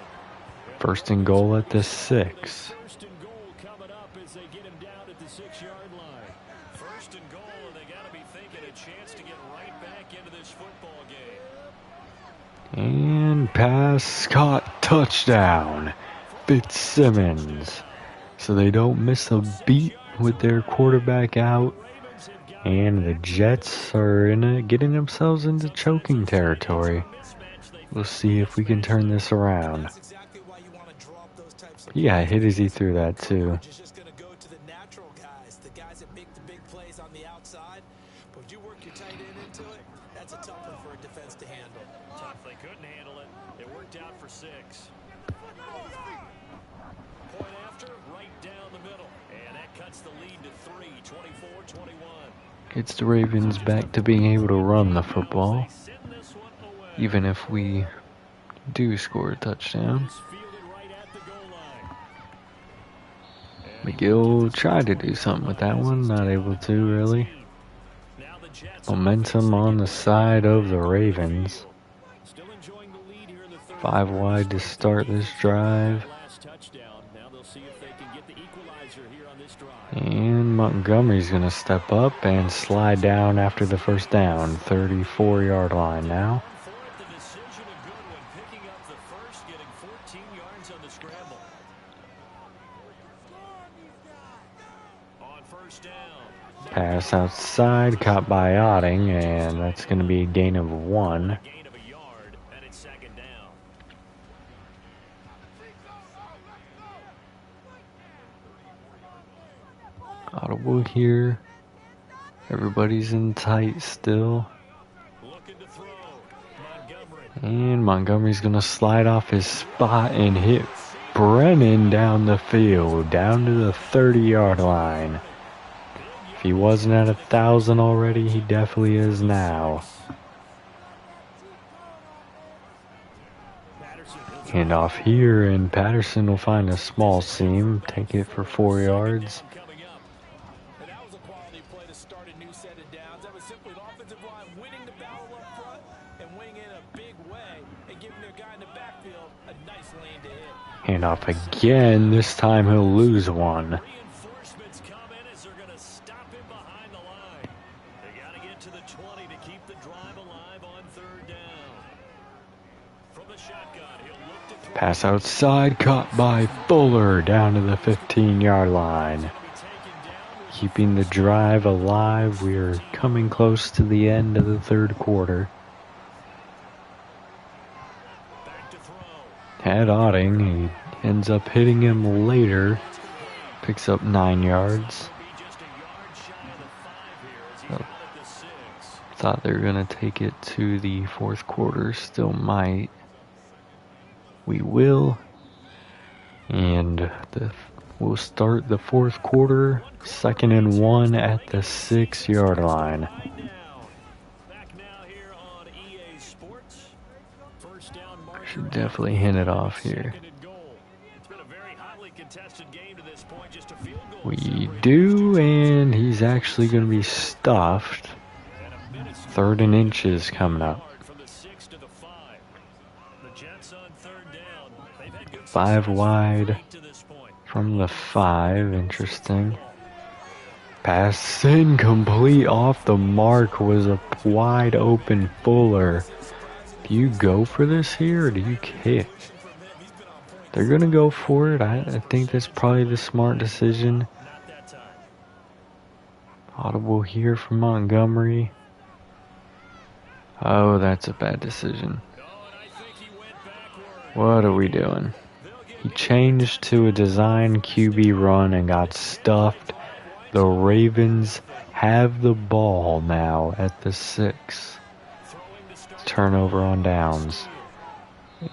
First and goal at the 6. First and goal coming up as they get him down at the 6-yard line. First and goal, and they got to be thinking a chance to get right back into this football game. And pass caught, touchdown. Fitzsimmons. So they don't miss a beat with their quarterback out. And the Jets are getting themselves into choking territory. We'll see if we can turn this around. That's exactly why you want to draw up those types of He got hit as he threw that too. It's just going to go to the natural guys, the guys that make the big plays on the outside. But you work your tight end into it, that's a tough one for a defense to handle. Tough, they couldn't handle it. It worked out for 6. Point after, right down the middle. And that cuts the lead to 3, 24-21. Gets the Ravens back to being able to run the football. Send this one away. Even if we do score a touchdown. It's fielded right at the goal line. McGill tried to do something with that one. Not able to really. Now the Jets Momentum on the side of the Ravens. still enjoying the lead here in the third. 5 wide to start this drive. Last touchdown. Now they'll see if they can get the equalizer here on this drive. And Montgomery's going to step up and slide down after the first down. 34-yard line now. For it, the decision a good one, picking up the first, getting 14 yards on the scramble. On first down. Pass outside, caught by Otting, and that's going to be a gain of 1. Gain of a yard, and it's second down. Audible here. Everybody's in tight still. Looking to throw. Montgomery. And Montgomery's going to slide off his spot and hit Brennan down the field, down to the 30-yard line. If he wasn't at 1,000 already, he definitely is now. Hand off here, and Patterson will find a small seam, take it for 4 yards. Coming up. And that was a quality play to start a new set of downs. That was simply the offensive line winning the battle up front and winning in a big way and giving their guy in the backfield a nice lane to hit. Hand off again, this time he'll lose one. Reinforcements come in as they're going to stop him behind the line. They got to get to the 20 to keep the drive alive on third down. From the shotgun, he'll look to throw. Pass outside, caught by Fuller down to the 15-yard line. Keeping the drive alive, we are coming close to the end of the third quarter. Back to throw. Had Otting, he ends up hitting him later. Picks up 9 yards. Be just a yard shy of the 5 here as he's out at the 6. Thought they were going to take it to the fourth quarter. Still might. We will. And we'll start the fourth quarter. 2nd and 1 at the 6-yard line. Back now here on EA Sports. First down marker. Should definitely hand it off here. Second and goal. contested game to this point, just a field goal. We do, and he's actually going to be stuffed. 3rd and inches coming up. From the 6 to the 5. The Jets on 3rd down. They've had good 5 success wide to this point. from the 5. Interesting. Pass incomplete, off the mark, was a wide open Fuller. Do you go for this here or do you kick? They're going to go for it. I think that's probably the smart decision. Not that time. Audible here from Montgomery. Oh, that's a bad decision. Oh, and I think he went backward. What are we doing? He changed to a design QB run and got stuffed. The Ravens have the ball now at the 6. Turnover on downs.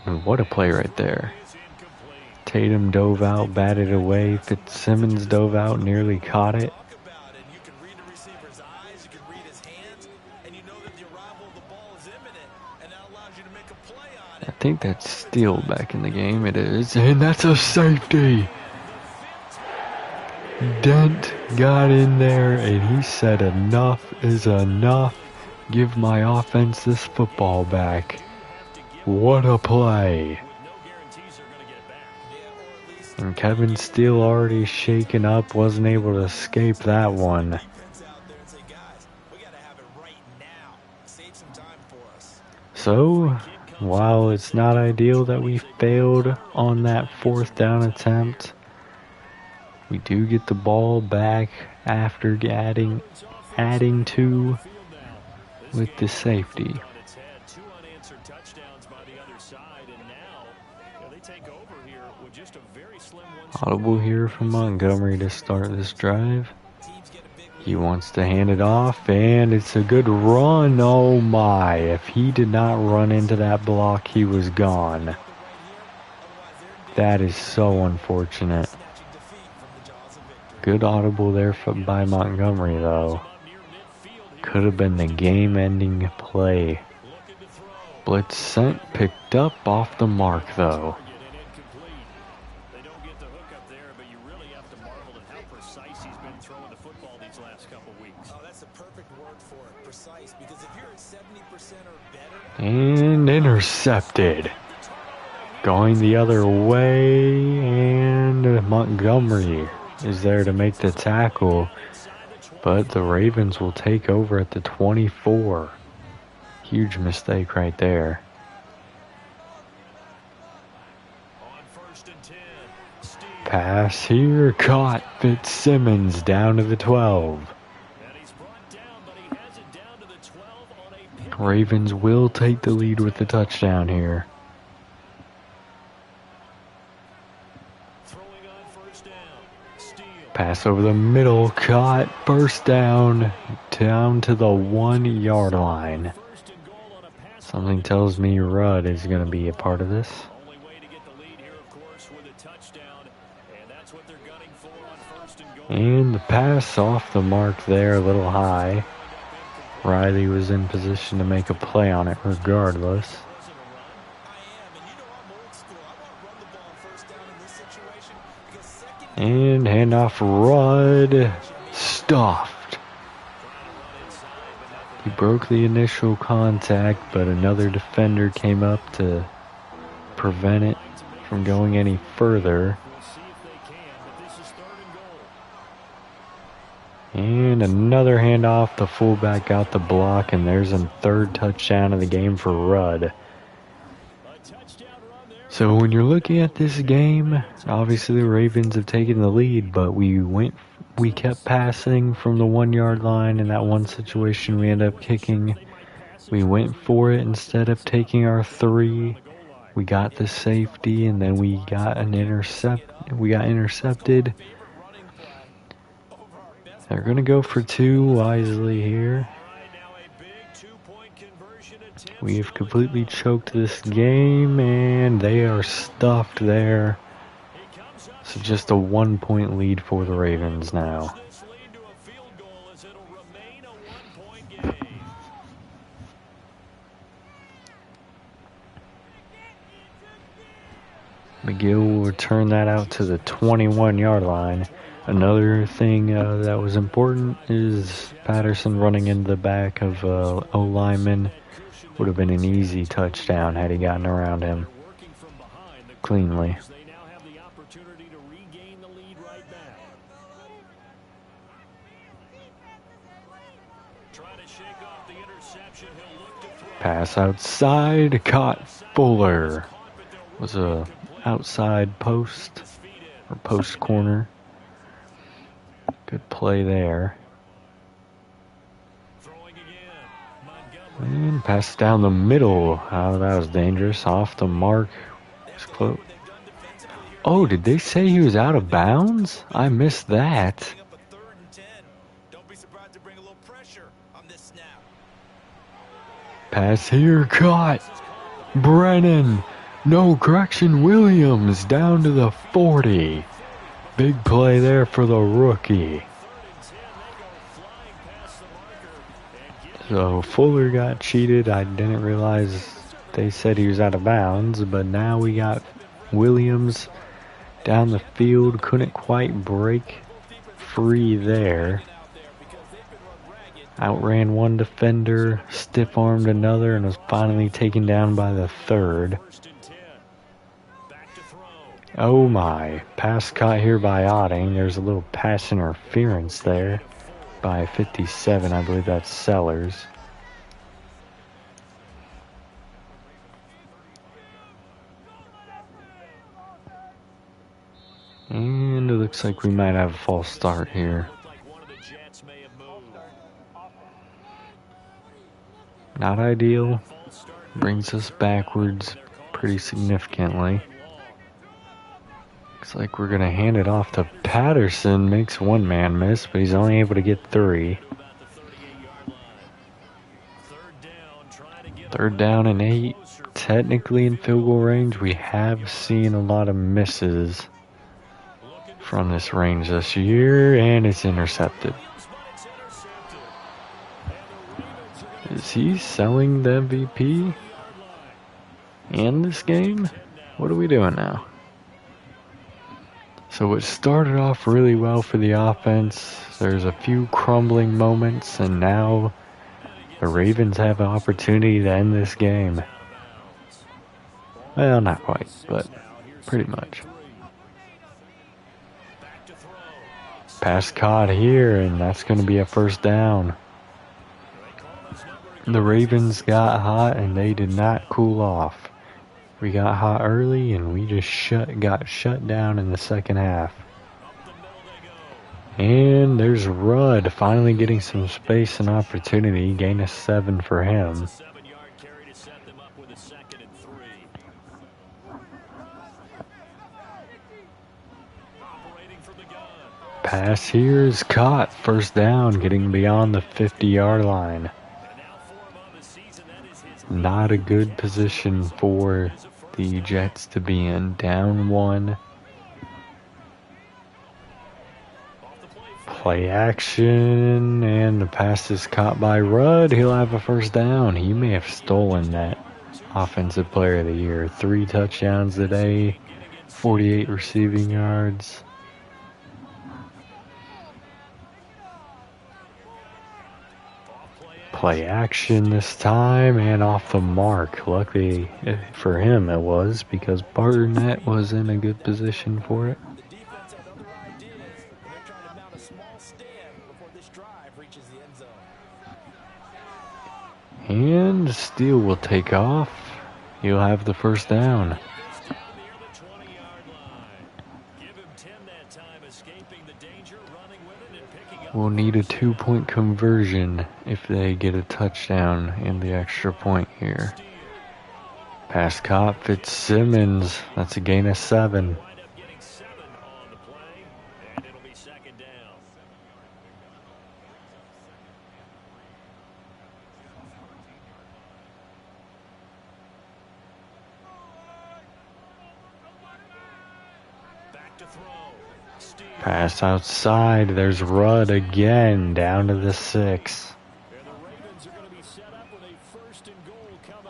And what a play right there. Tatum dove out, batted away. Fitzsimmons dove out, nearly caught it. You can read the receiver's eyes, you can read his hands, and you know that the arrival of the ball is imminent, and that allows you to make a play on it. I think that's still back in the game. It is. And that's a safety. Dent got in there and he said enough is enough. Give my offense this football back. What a play. And Kevin Steele already shaken up, wasn't able to escape that one. So, while it's not ideal that we failed on that 4th down attempt, we do get the ball back after adding to with the safety. Audible here from Montgomery to start this drive. He wants to hand it off, and it's a good run. Oh my, if he did not run into that block, he was gone. That is so unfortunate. Good audible there by Montgomery, though. Could have been the game-ending play. Blitz sent, picked up off the mark, though. They don't get the hook up there, but you really have to marvel at how precise he's been throwing the football these last couple weeks. Oh, that's the perfect word for it, precise, because if you're at 70% or better... And intercepted. Going the other way, and Montgomery is there to make the tackle, but the Ravens will take over at the 24. Huge mistake right there. Pass here, caught. Fitzsimmons down to the 12. Ravens will take the lead with the touchdown here. Pass over the middle, caught, first down to the 1 yard line. Something tells me Rudd is going to be a part of this. And the pass off the mark there, a little high. Riley was in position to make a play on it regardless. And handoff, Rudd, stuffed. He broke the initial contact, but another defender came up to prevent it from going any further. And another handoff, the fullback got the block, and there's a 3rd touchdown of the game for Rudd. So when you're looking at this game, obviously the Ravens have taken the lead, but we kept passing from the 1 yard line. In that one situation we ended up kicking. We went for it instead of taking our 3. We got the safety, and then we got intercepted. They're going to go for 2 wisely here. We have completely choked this game, and they are stuffed there. So just a 1-point lead for the Ravens now. McGill will return that out to the 21-yard line. Another thing that was important is Patterson running into the back of O-lineman. Would have been an easy touchdown had he gotten around him cleanly. They now have the opportunity to regain the lead right back. Trying to shake off the interception. He'll look to throw. Pass outside, caught Fuller. Was a outside post or post corner. Good play there. Throwing again. Montgomery. And pass down the middle. Oh, that was dangerous. Off the mark. It's close. Oh, did they say he was out of bounds? I missed that. Up a 3rd and 10. Don't be surprised to bring a little pressure on this snap. Pass here, caught. Brennan. No, correction, Williams down to the 40. Big play there for the rookie. So Fuller got cheated. I didn't realize they said he was out of bounds, but now we got Williams down the field. Couldn't quite break free there. Outran one defender, stiff-armed another, and was finally taken down by the 3rd. Oh my, pass caught here by Otting. There's a little pass interference there by 57. I believe that's Sellers. And it looks like we might have a false start here. Not ideal. Brings us backwards pretty significantly. Looks like we're going to hand it off to Patterson. Makes one man miss, but he's only able to get 3. 3rd down and 8. Technically in field goal range. We have seen a lot of misses from this range this year, and it's intercepted. Is he selling the MVP in this game? What are we doing now? So it started off really well for the offense. There's a few crumbling moments, and now the Ravens have an opportunity to end this game. Well, not quite, but pretty much. Pass caught here, and that's going to be a 1st down. The Ravens got hot, and they did not cool off. We got hot early, and we just got shut down in the second half. And there's Rudd finally getting some space and opportunity. Gain of 7 for him. Pass here is caught. 1st down, getting beyond the 50-yard line. Not a good position for the Jets to be in. Down 1. Play action, and the pass is caught by Rudd. He'll have a 1st down. He may have stolen that Offensive Player of the Year. 3 touchdowns today, 48 receiving yards. Play action this time, and off the mark. Luckily for him it was, because Barnett was in a good position for it. The defense had other ideas, and they're trying to mount a small stand before this drive reaches the end zone. And Steele will take off. He'll have the 1st down. We'll need a 2-point conversion if they get a touchdown in the extra point here. Pass caught, Fitzsimmons. That's a gain of 7. Pass outside. There's Rudd again, down to the 6.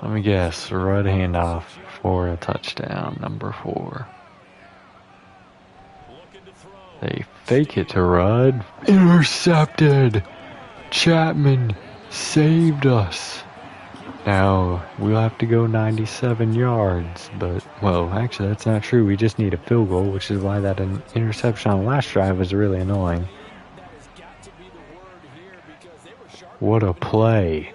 Let me guess, Rudd handoff for a touchdown, number 4. They fake it to Rudd. Intercepted! Chapman saved us. Now, we'll have to go 97 yards, but, well, actually that's not true. We just need a field goal, which is why that interception on the last drive was really annoying. What a play.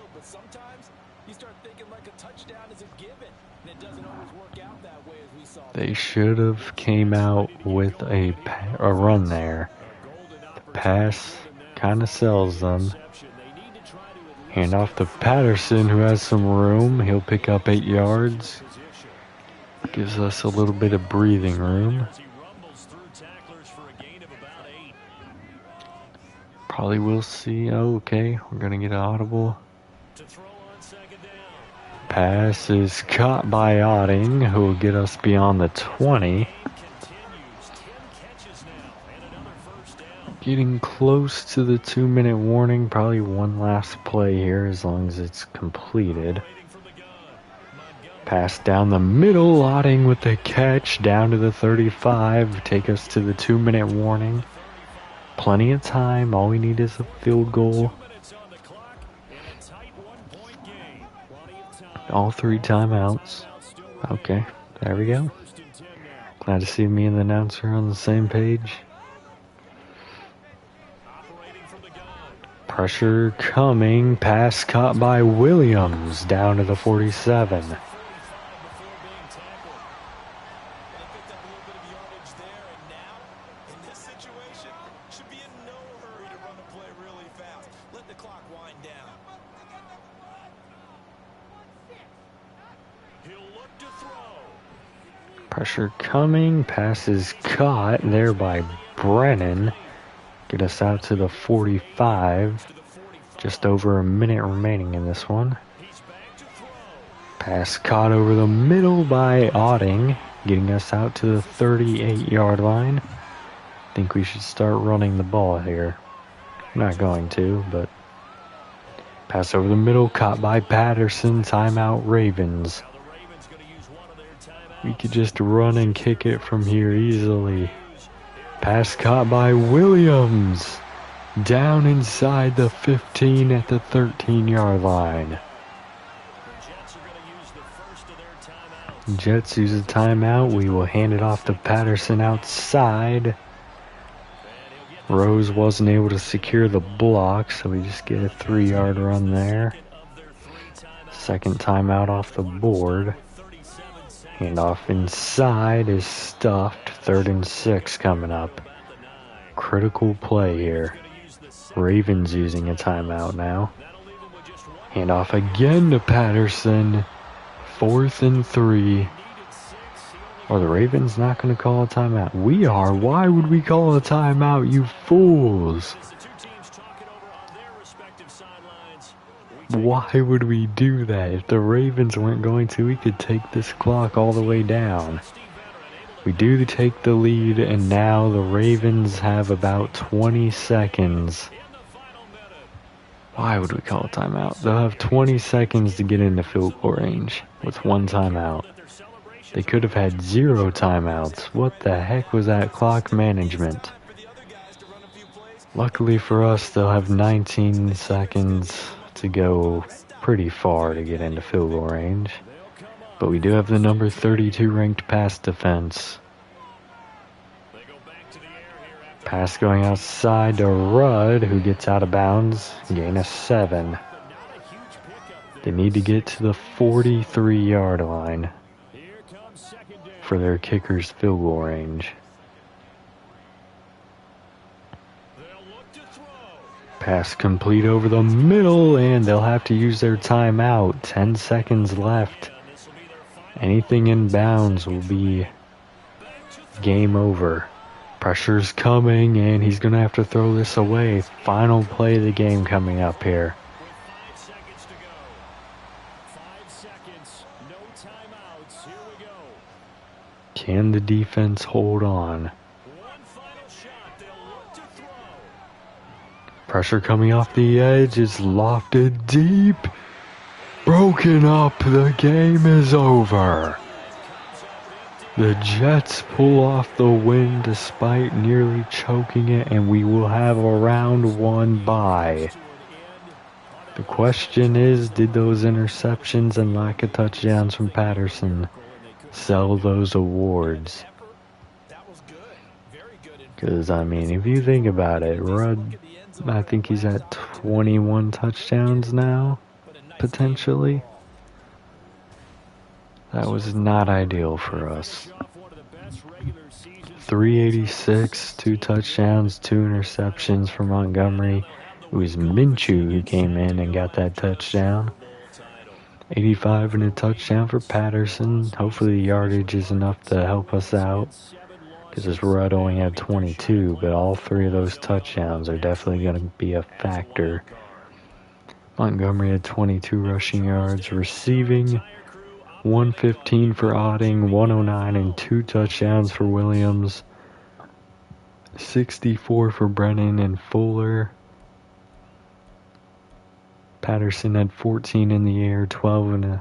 They should have came out with a run there. The pass kind of sells them. Hand off to Patterson, who has some room. He'll pick up 8 yards. Gives us a little bit of breathing room. Probably will see. Oh, okay. We're going to get an audible. Pass is caught by Otting, who will get us beyond the 20. Getting close to the 2-minute warning. Probably one last play here as long as it's completed. Pass down the middle. Otting with the catch down to the 35. Take us to the 2-minute warning. Plenty of time. All we need is a field goal. All 3 timeouts. Okay, there we go. Glad to see me and the announcer on the same page. Pressure coming. Pass caught by Williams down to the 47. Pressure coming. Pass is caught there by Brennan. Get us out to the 45. Just over a minute remaining in this one. Pass caught over the middle by Otting. Getting us out to the 38-yard line. Think we should start running the ball here. I'm not going to, but... Pass over the middle. Caught by Patterson. Timeout Ravens. We could just run and kick it from here easily. Pass caught by Williams. Down inside the 15 at the 13-yard line. Jets use a timeout. We will hand it off to Patterson outside. Rose wasn't able to secure the block, so we just get a 3-yard run there. Second timeout off the board. Handoff inside is stuffed. 3rd and 6 coming up. Critical play here. Ravens using a timeout now. Handoff again to Patterson. 4th and 3. Are the Ravens not going to call a timeout? We are. Why would we call a timeout, you fools? Why would we do that? If the Ravens weren't going to, we could take this clock all the way down. We do take the lead, and now the Ravens have about 20 seconds. Why would we call a timeout? They'll have 20 seconds to get into field goal range with 1 timeout. They could have had 0 timeouts. What the heck was that clock management? Luckily for us, they'll have 19 seconds to go pretty far to get into field goal range. But we do have the number 32 ranked pass defense. Pass going outside to Rudd, who gets out of bounds. Gain of 7. They need to get to the 43-yard line for their kicker's field goal range. Pass complete over the middle, and they'll have to use their timeout. 10 seconds left. Anything in bounds will be game over. Pressure's coming, and he's going to have to throw this away. Final play of the game coming up here. 5 seconds to go. 5 seconds. No timeouts. Here we go. Can the defense hold on? One final shot. They'll look to throw. Pressure coming off the edge. It's lofted deep. Broken up. The game is over. The Jets pull off the win despite nearly choking it, and we will have a round 1 bye. The question is, did those interceptions and lack of touchdowns from Patterson sell those awards? Because, I mean, if you think about it, Rudd, I think he's at 21 touchdowns now, potentially. That was not ideal for us. 386, 2 touchdowns, 2 interceptions for Montgomery. It was Minshew who came in and got that touchdown. 85 and a touchdown for Patterson. Hopefully the yardage is enough to help us out, because this Rudd only had 22, but all 3 of those touchdowns are definitely going to be a factor. Montgomery had 22 rushing yards. Receiving, 115 for Otting, 109 and 2 touchdowns for Williams. 64 for Brennan and Fuller. Patterson had 14 in the air, 12 and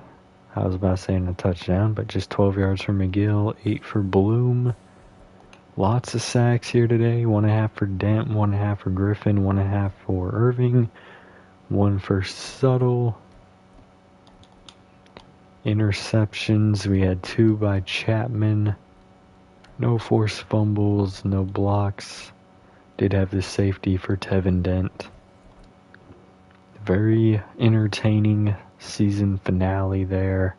I was about to say a touchdown, but just 12 yards for McGill, 8 for Bloom. Lots of sacks here today, 1.5 for Dent, 1.5 for Griffin, 1.5 for Irving, 1 for Suttle. Interceptions, we had 2 by Chapman. No forced fumbles, no blocks. Did have the safety for Tevin Dent. Very entertaining season finale there.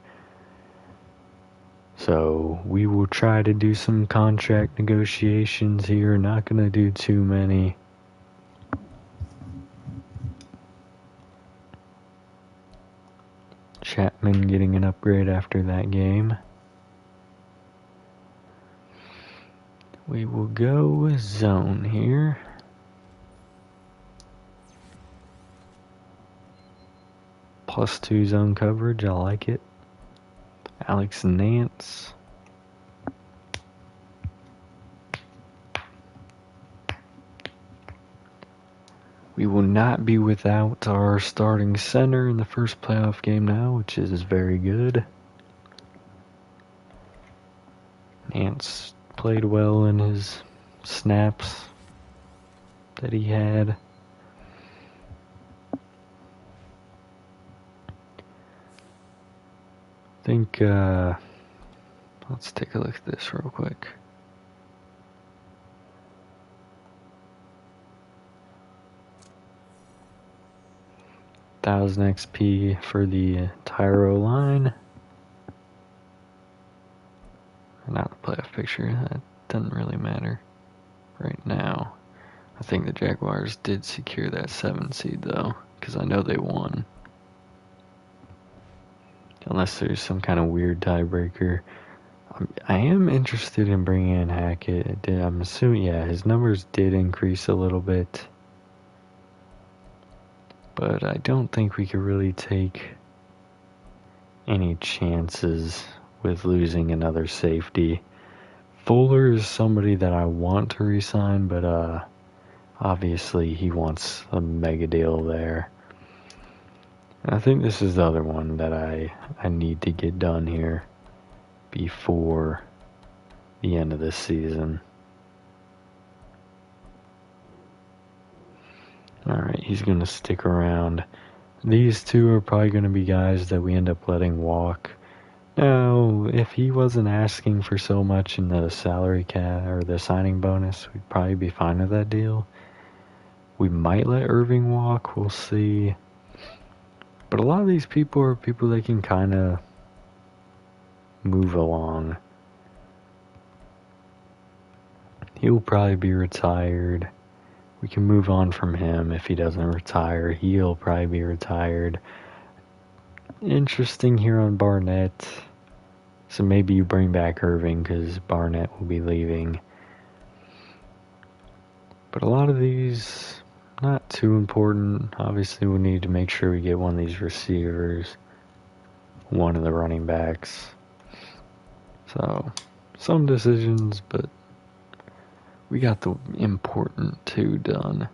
So we will try to do some contract negotiations here. Not going to do too many. Chapman getting an upgrade after that game. We will go with zone here. +2 zone coverage, I like it. Alex Nance. We will not be without our starting center in the first playoff game now, which is very good. Nance played well in his snaps that he had. I think, let's take a look at this real quick. $1,000 XP for the Tyro line. Not the playoff picture, that doesn't really matter right now. I think the Jaguars did secure that 7 seed though, because I know they won. Unless there's some kind of weird tiebreaker. I am interested in bringing in Hackett. I'm assuming, yeah, his numbers did increase a little bit. But I don't think we could really take any chances with losing another safety. Fuller is somebody that I want to re-sign, but obviously he wants a mega deal there. And I think this is the other one that I need to get done here before the end of this season. Alright, he's going to stick around. These 2 are probably going to be guys that we end up letting walk. Now, if he wasn't asking for so much in the salary cap or the signing bonus, we'd probably be fine with that deal. We might let Irving walk, we'll see. But a lot of these people are people that can kind of move along. He'll probably be retired. We can move on from him if he doesn't retire. He'll probably be retired. Interesting here on Barnett. So maybe you bring back Irving because Barnett will be leaving. But a lot of these, not too important. Obviously we need to make sure we get one of these receivers. One of the running backs. So, some decisions, but we got the important 2 done.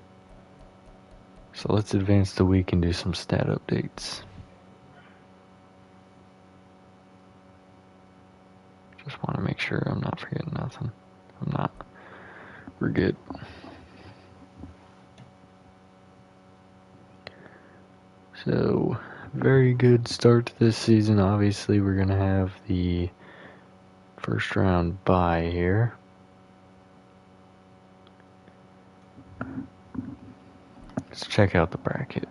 So let's advance the week and do some stat updates. Just want to make sure I'm not forgetting nothing. I'm not. We're good. So, very good start to this season. Obviously, we're going to have the first round bye here. Let's check out the bracket.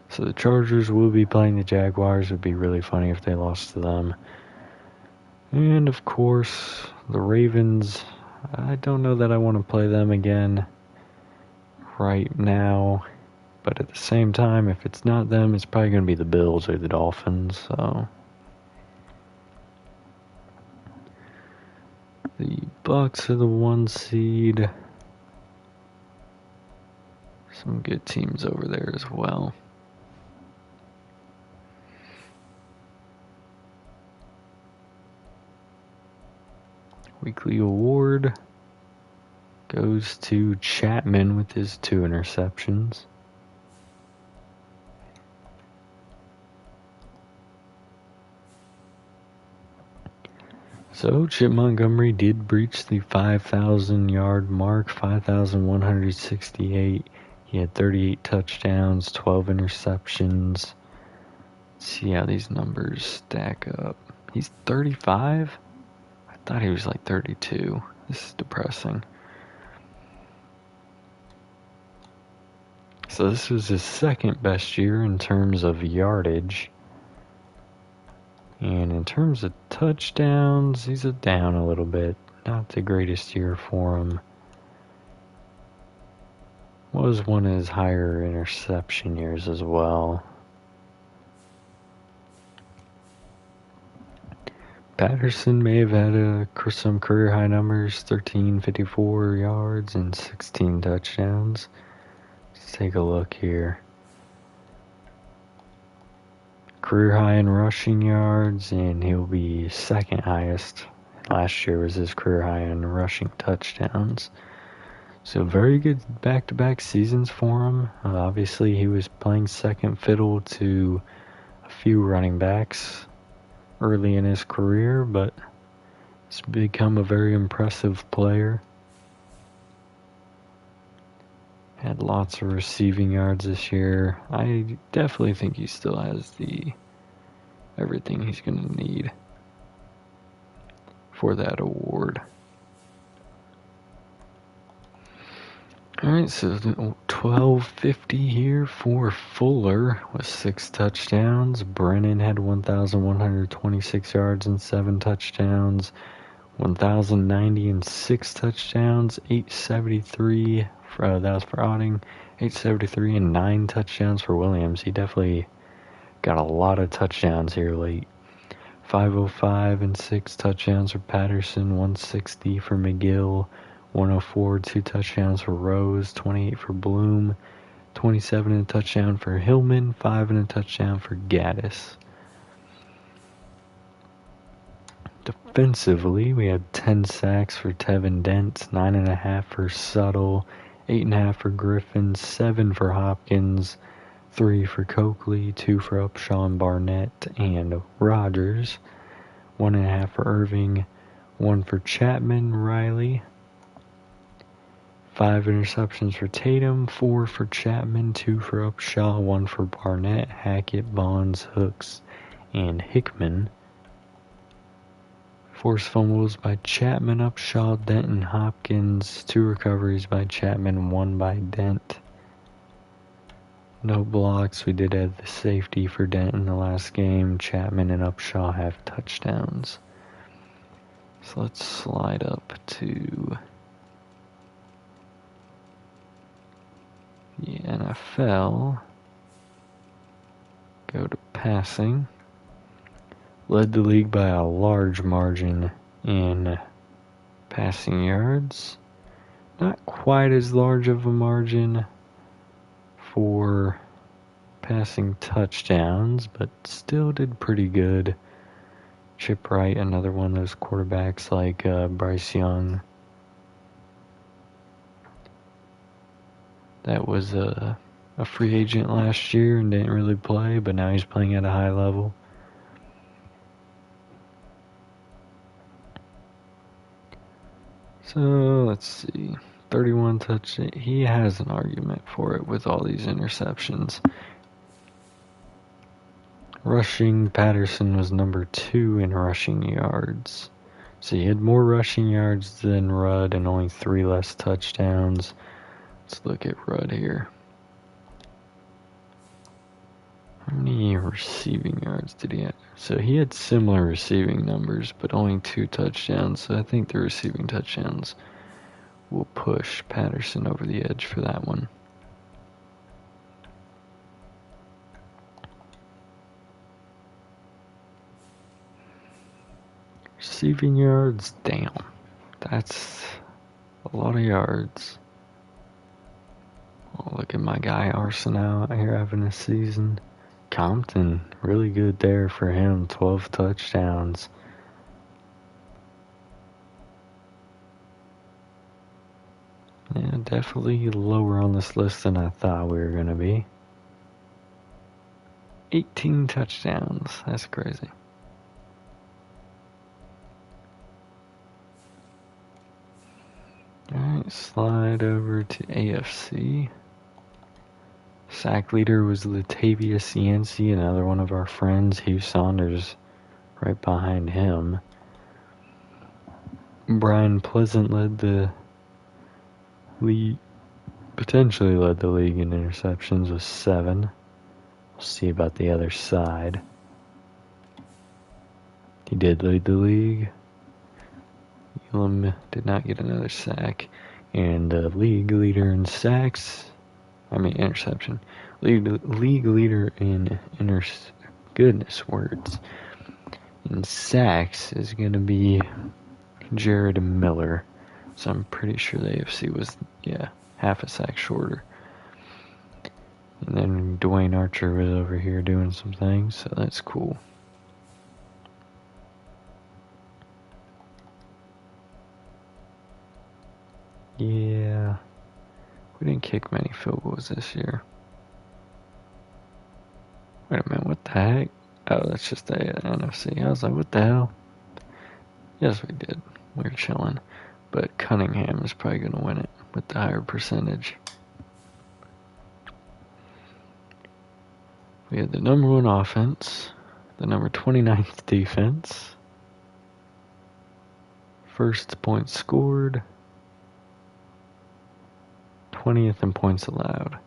So the Chargers will be playing the Jaguars. It would be really funny if they lost to them. And of course, the Ravens. I don't know that I want to play them again right now. But at the same time, if it's not them, it's probably going to be the Bills or the Dolphins. So the Bucks are the 1 seed. Some good teams over there as well. Weekly award goes to Chapman with his 2 interceptions. So Chip Montgomery did breach the 5,000 yard mark, 5,168. He had 38 touchdowns, 12 interceptions. Let's see how these numbers stack up. He's 35? I thought he was like 32. This is depressing. So this was his second best year in terms of yardage. And in terms of touchdowns, he's down a little bit. Not the greatest year for him. Was one of his higher interception years as well. Patterson may have had some career high numbers, 1,354 yards and 16 touchdowns. Let's take a look here. Career high in rushing yards, and he'll be second highest. Last year was his career high in rushing touchdowns. So very good back-to-back seasons for him. Obviously, he was playing second fiddle to a few running backs early in his career, but he's become a very impressive player. Had lots of receiving yards this year. I definitely think he still has everything he's going to need for that award. Alright, so 1250 here for Fuller with 6 touchdowns. Brennan had 1,126 yards and 7 touchdowns. 1,090 and 6 touchdowns. 873 that was for Otting. 873 and 9 touchdowns for Williams. He definitely got a lot of touchdowns here late. 505 and 6 touchdowns for Patterson. 160 for McGill. 104, 2 touchdowns for Rose. 28 for Bloom. 27 and a touchdown for Hillman. 5 and a touchdown for Gaddis. Defensively, we had 10 sacks for Tevin Dent. 9.5 for Suttle. 8.5 for Griffin. 7 for Hopkins. 3 for Coakley. 2 for Upshaw and Barnett and Rogers. 1.5 for Irving. 1 for Chapman, Riley. 5 interceptions for Tatum, 4 for Chapman, 2 for Upshaw, 1 for Barnett, Hackett, Bonds, Hooks, and Hickman. Forced fumbles by Chapman, Upshaw, Denton, Hopkins, 2 recoveries by Chapman, 1 by Dent. No blocks. We did have the safety for Dent in the last game. Chapman and Upshaw have touchdowns. So let's slide up to the NFL. Go to passing. Led the league by a large margin in passing yards. Not quite as large of a margin for passing touchdowns, but still did pretty good. Chip Wright, another one of those quarterbacks like Bryce Young. That was a free agent last year and didn't really play, but now he's playing at a high level. So, let's see. 31 touchdowns. He has an argument for it with all these interceptions. Rushing, Patterson was number 2 in rushing yards. So he had more rushing yards than Rudd and only 3 less touchdowns. Let's look at Rudd here. How many receiving yards did he have? So he had similar receiving numbers, but only 2 touchdowns. So I think the receiving touchdowns will push Patterson over the edge for that one. Receiving yards, damn. That's a lot of yards. Oh, look at my guy Arsenal out here having a season. Compton, really good there for him. 12 touchdowns. Yeah, definitely lower on this list than I thought we were going to be. 18 touchdowns. That's crazy. Alright, slide over to AFC. Sack leader was Latavius Yancey, another one of our friends. Hugh Saunders right behind him. Brian Pleasant led the league, potentially led the league in interceptions with 7. We'll see about the other side. He did lead the league. Elam did not get another sack. And the league leader in interception. League leader in words. In sacks is going to be Jared Miller. So I'm pretty sure the AFC was, half a sack shorter. And then Dwayne Archer was over here doing some things, so that's cool. Yeah, we didn't kick many field goals this year. Wait a minute, what the heck? Oh, that's just the NFC. I was like, what the hell? Yes, we did. We were chilling. But Cunningham is probably going to win it with the higher percentage. We had the number 1 offense, the number 29th defense, first points scored, 20th in points allowed.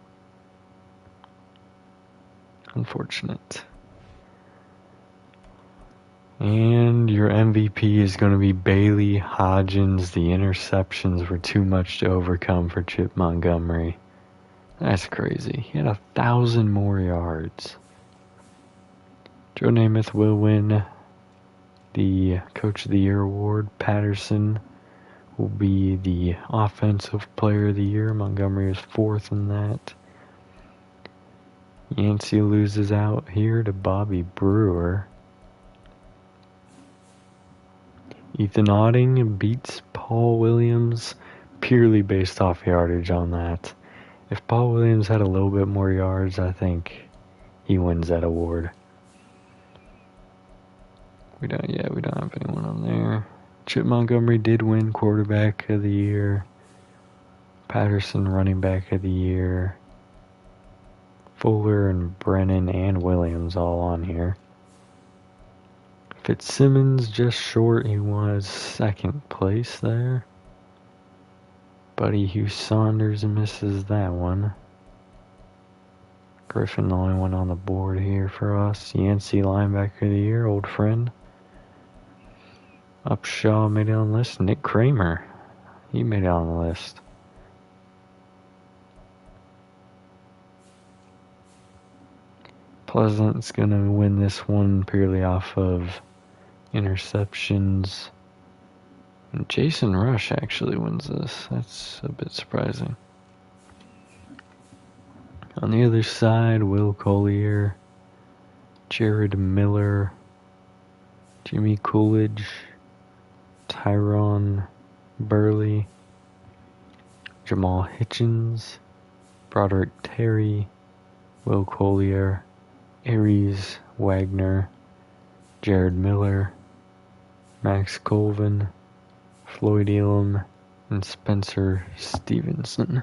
Unfortunate. And your MVP is going to be Bailey Hodgins. The interceptions were too much to overcome for Chip Montgomery. That's crazy. He had 1,000 more yards. Joe Namath will win the Coach of the Year award. Patterson will be the Offensive Player of the Year. Montgomery is 4th in that. Yancey loses out here to Bobby Brewer. Ethan Otting beats Paul Williams purely based off yardage on that. If Paul Williams had a little bit more yards, I think he wins that award. We don't have anyone on there. Chip Montgomery did win Quarterback of the Year. Patterson Running Back of the Year. Fuller and Brennan and Williams all on here. Fitzsimmons just short. He was 2nd place there. Buddy Hugh Saunders misses that one. Griffin, the only one on the board here for us. Yancey Linebacker of the Year, old friend. Upshaw made it on the list. Nick Kramer, he made it on the list. Pleasant's going to win this one purely off of interceptions. And Jason Rush actually wins this. That's a bit surprising. On the other side, Will Collier, Jared Miller, Jimmy Coolidge, Tyrone Burley, Jamal Hitchens, Broderick Terry, Will Collier, Aries Wagner, Jared Miller, Max Colvin, Floyd Elam, and Spencer Stevenson.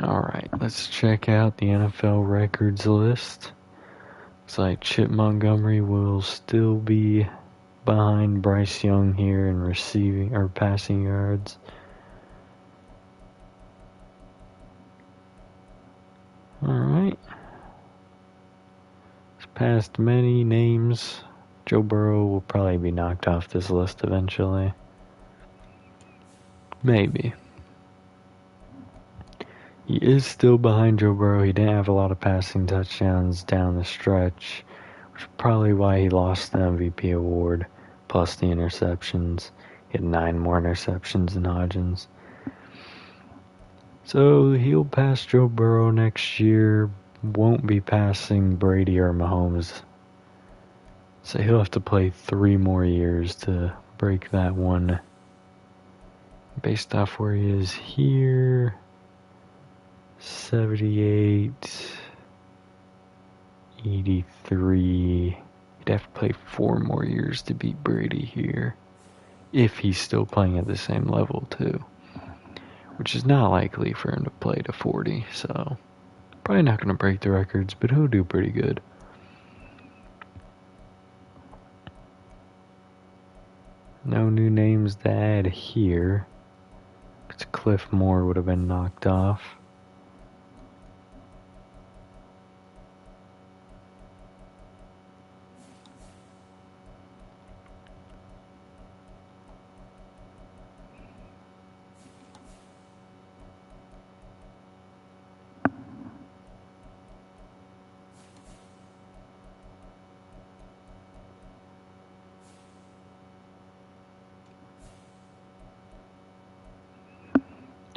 Alright, let's check out the NFL records list. Looks like Chip Montgomery will still be behind Bryce Young here in receiving or passing yards. Alright. It's past many names. Joe Burrow will probably be knocked off this list eventually. Maybe. He is still behind Joe Burrow. He didn't have a lot of passing touchdowns down the stretch, which is probably why he lost the MVP award, plus the interceptions. He had 9 more interceptions than Hodgins. So he'll pass Joe Burrow next year, won't be passing Brady or Mahomes. So he'll have to play 3 more years to break that one. Based off where he is here, 78, 83. He'd have to play 4 more years to beat Brady here, if he's still playing at the same level too, which is not likely for him to play to 40, so probably not going to break the records, but he'll do pretty good. No new names to add here, because Cliff Moore would have been knocked off.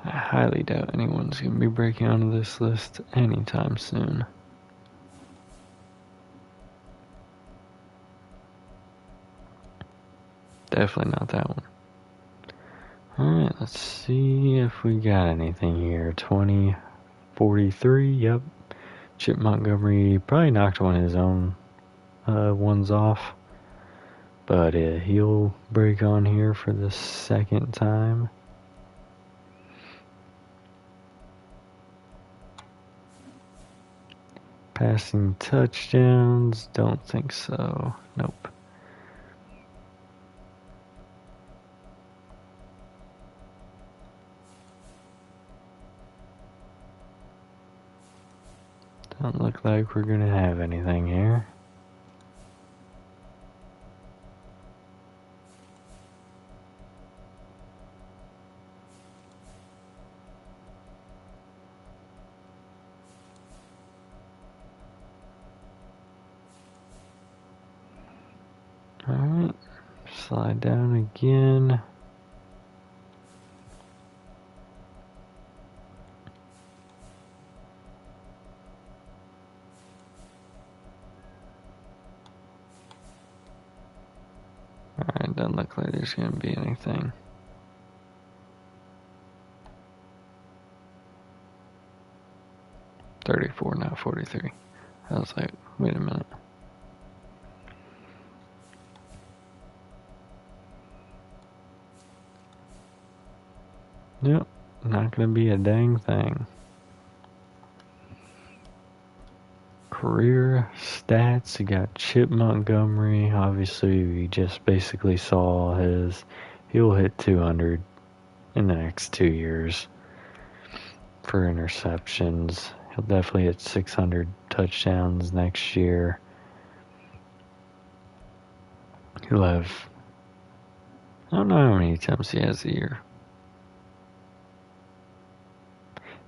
I highly doubt anyone's going to be breaking onto this list anytime soon. Definitely not that one. Alright, let's see if we got anything here. 2043, yep. Chip Montgomery probably knocked one of his own ones off. But he'll break on here for the second time. Passing touchdowns, don't think so. Nope. Don't look like we're gonna have anything here. Alright, slide down again. Alright, doesn't look like there's gonna be anything. $34, not 43. I was like, wait a minute. Yep, not gonna be a dang thing. Career stats, you got Chip Montgomery. Obviously, we just basically saw he'll hit 200 in the next 2 years for interceptions. He'll definitely hit 600 touchdowns next year. He'll have, I don't know how many attempts he has a year.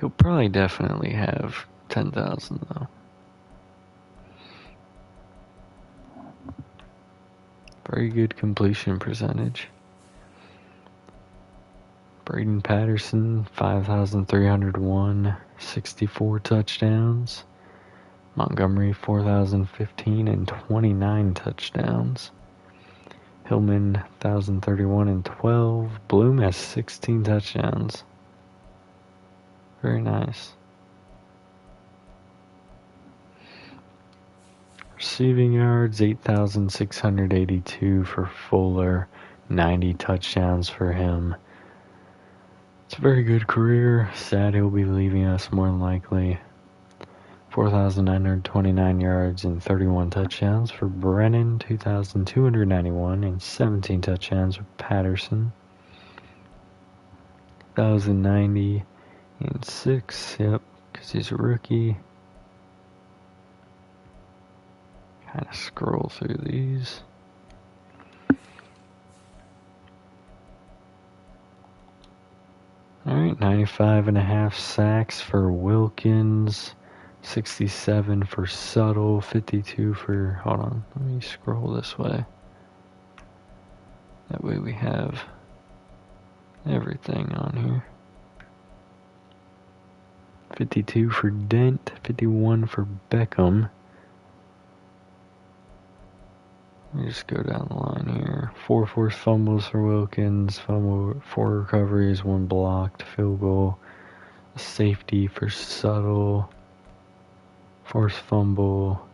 He'll probably definitely have 10,000 though. Very good completion percentage. Braden Patterson, 5,301, 64 touchdowns. Montgomery, 4,015 and 29 touchdowns. Hillman, 1,031 and 12. Bloom has 16 touchdowns. Very nice. Receiving yards, 8,682 for Fuller. 90 touchdowns for him. It's a very good career. Sad he'll be leaving us more than likely. 4,929 yards and 31 touchdowns for Brennan. 2,291 and 17 touchdowns with Patterson. 1,090 and 6. Yep, because he's a rookie. Kind of scroll through these. Alright, 95.5 sacks for Wilkins, 67 for Subtle, 52 for, hold on, let me scroll this way. That way we have everything on here. 52 for Dent, 51 for Beckham. Let me just go down the line here. 4 forced fumbles for Wilkins, 4 recoveries, 1 blocked, field goal, a safety for Subtle, forced fumble.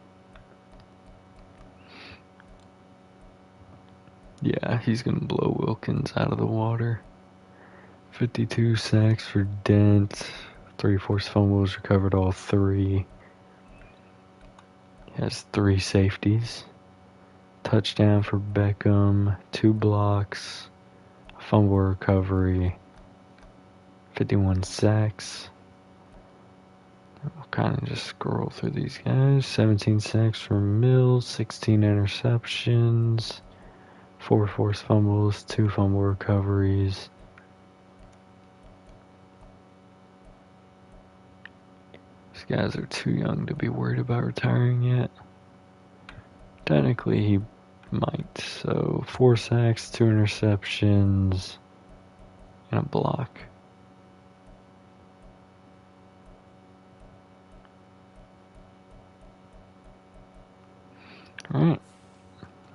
Yeah, he's going to blow Wilkins out of the water. 52 sacks for Dent, 3 forced fumbles, recovered all 3. He has 3 safeties. Touchdown for Beckham, 2 blocks, a fumble recovery, 51 sacks. I'll kind of just scroll through these guys. 17 sacks for Mills, 16 interceptions, 4 forced fumbles, 2 fumble recoveries. These guys are too young to be worried about retiring yet. Technically, he might. So 4 sacks, 2 interceptions, and a block. Alright,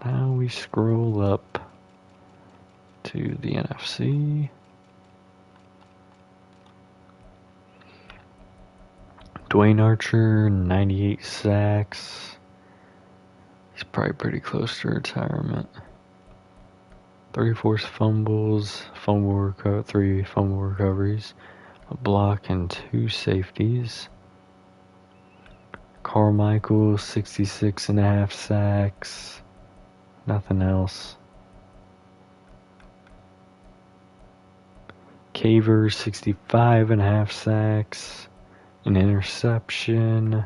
now we scroll up to the NFC. Dwayne Archer, 98 sacks. He's probably pretty close to retirement. 3 forced fumbles, 3 fumble recoveries, a block, and 2 safeties. Carmichael, 66.5 sacks. Nothing else. Caver, 65.5 sacks. An interception.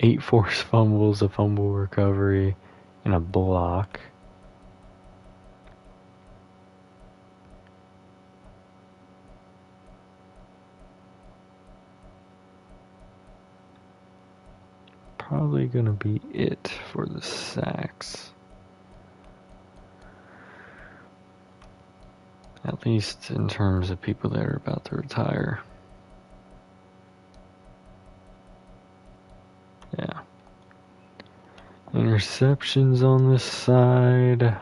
8 forced fumbles, a fumble recovery, and a block. Probably gonna be it for the sacks. At least in terms of people that are about to retire. Yeah. Interceptions on this side.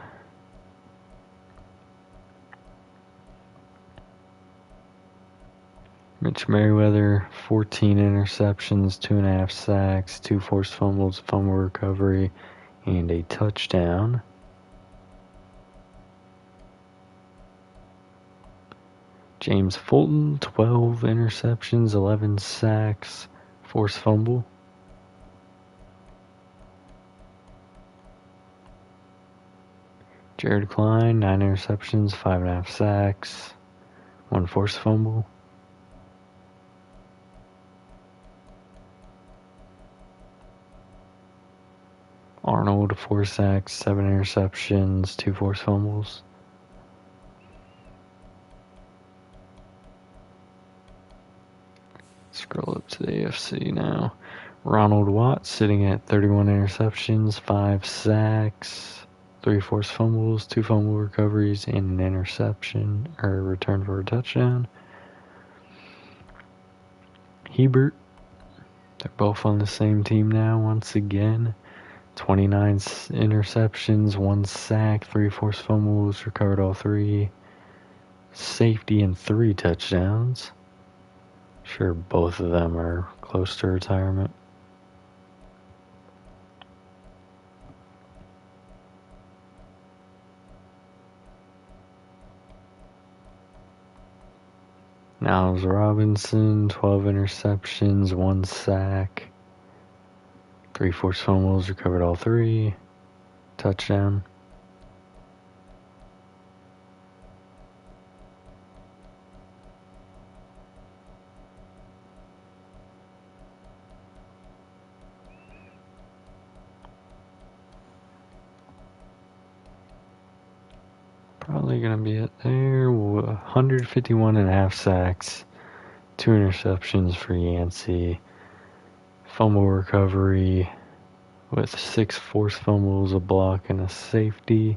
Mitch Merriweather, 14 interceptions, 2.5 sacks, 2 forced fumbles, fumble recovery, and a touchdown. James Fulton, 12 interceptions, 11 sacks, forced fumble. Jared Klein, 9 interceptions, 5.5 sacks, 1 forced fumble. Arnold, 4 sacks, 7 interceptions, 2 forced fumbles. Scroll up to the AFC now. Ronald Watt sitting at 31 interceptions, 5 sacks, 3 forced fumbles, 2 fumble recoveries, and an interception, or return for a touchdown. Hebert, they're both on the same team now once again. 29 interceptions, 1 sack, 3 forced fumbles, recovered all 3. Safety and 3 touchdowns. Sure, both of them are close to retirement. Niles Robinson, 12 interceptions, 1 sack, 3 forced fumbles, recovered all 3, touchdown. Probably going to be it there. 151.5 sacks, 2 interceptions for Yancey, fumble recovery with 6 forced fumbles, a block, and a safety.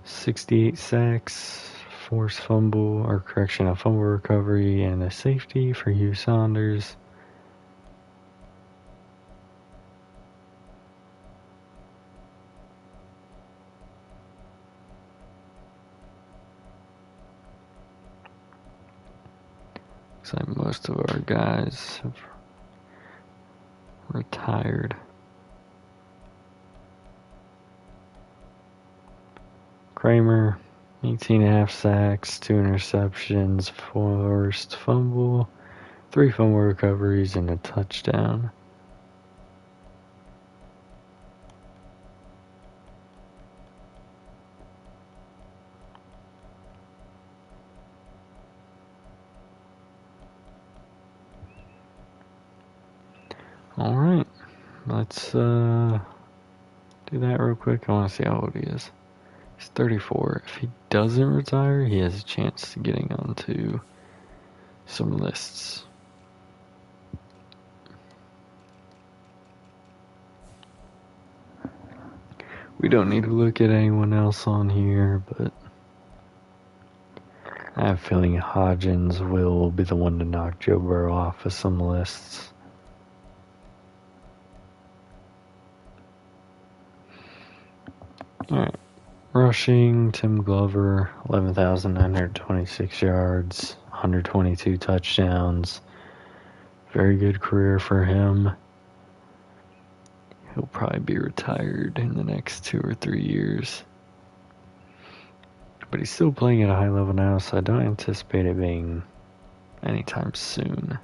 .68 sacks, a fumble recovery, and a safety for Hugh Saunders. Looks like most of our guys have retired. Kramer, 18.5 sacks, 2 interceptions, forced fumble, 3 fumble recoveries, and a touchdown. Alright, let's do that real quick. I want to see how old he is. He's 34. If he doesn't retire, he has a chance to getting onto some lists. We don't need to look at anyone else on here, but I have a feeling Hodgins will be the one to knock Joe Burrow off of some lists. Alright. Rushing, Tim Glover, 11,926 yards, 122 touchdowns. Very good career for him. He'll probably be retired in the next 2 or 3 years. But he's still playing at a high level now, so I don't anticipate it being anytime soon.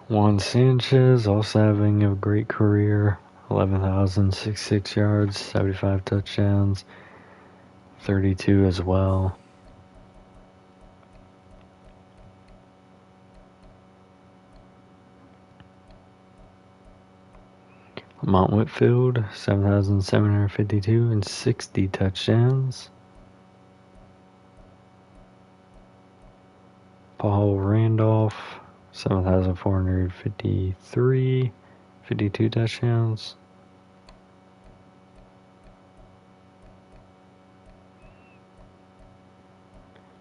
Juan Sanchez, also having a great career. 11,066 yards, 75 touchdowns, 32 as well. Lamont Whitfield, 7,752 and 60 touchdowns. Paul Randolph, 7,453, 52 touchdowns.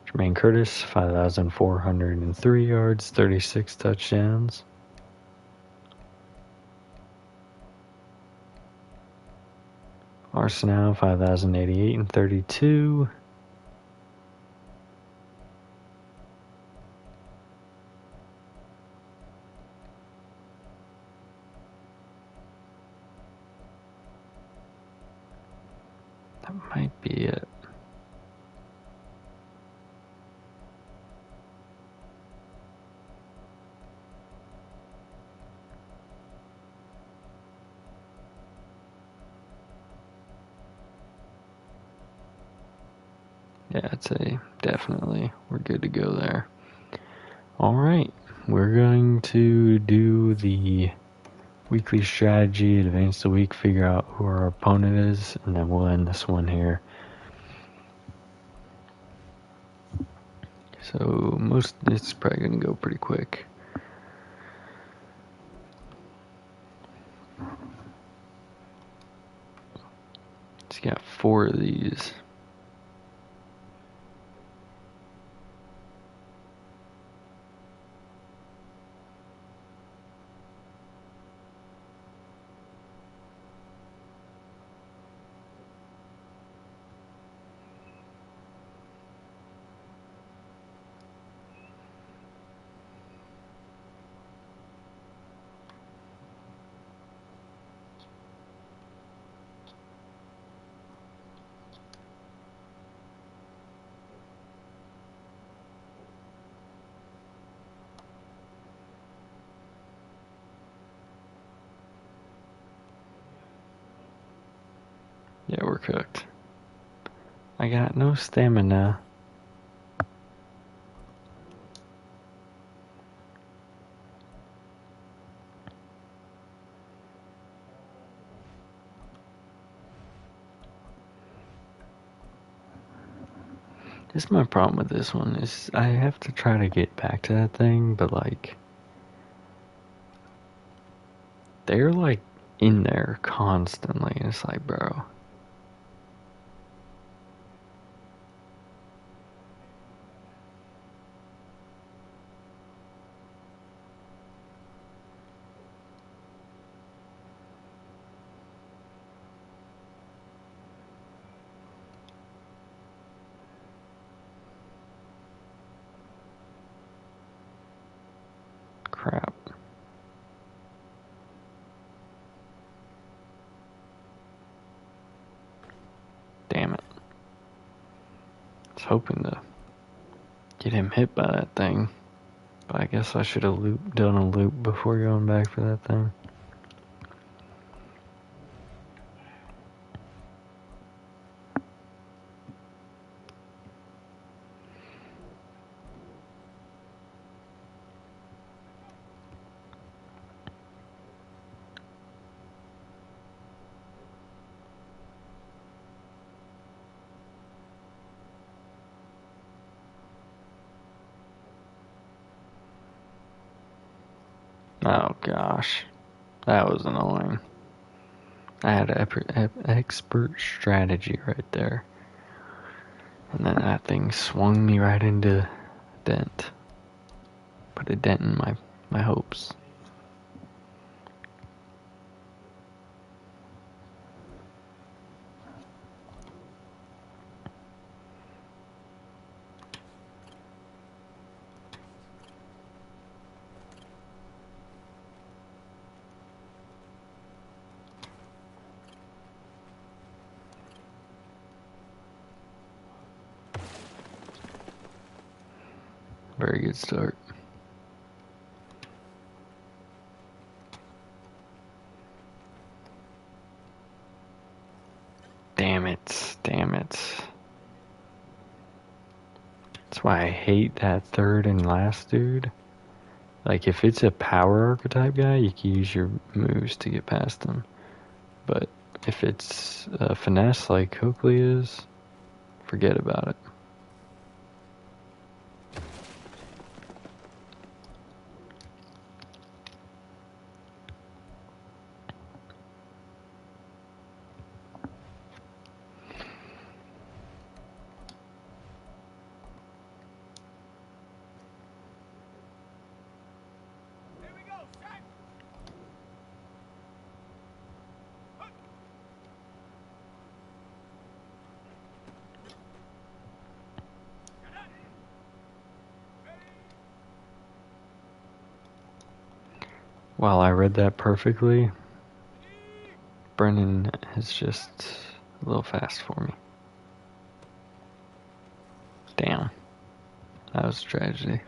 Jermaine Curtis, 5,403 yards, 36 touchdowns. Arsenal, 5,088 and 32. That might be it. Yeah, I'd say definitely we're good to go there. Alright, we're going to do the weekly strategy, advance the week, figure out who our opponent is, and then we'll end this one here. So it's probably going to go pretty quick. It's got 4 of these. Yeah, we're cooked. I got no stamina. This is my problem with this one is I have to try to get back to that thing, but like they're like in there constantly. And it's like, bro. Crap. Damn it. I was hoping to get him hit by that thing. But I guess I should have done a loop before going back for that thing. Oh gosh. That was annoying. I had an expert strategy right there. And then that thing swung me right into a dent. Put a dent in my hopes. Very good start. Damn it. Damn it. That's why I hate that third and last dude. Like, if it's a power archetype guy, you can use your moves to get past him. But if it's a finesse like Coakley is, forget about it. While I read that perfectly, Brennan is just a little fast for me. Damn. That was a tragedy.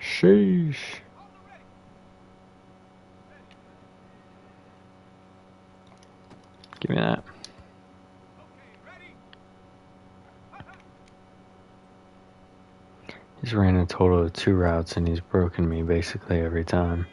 Sheesh. Give me that. He's ran a total of 2 routes and he's broken me basically every time.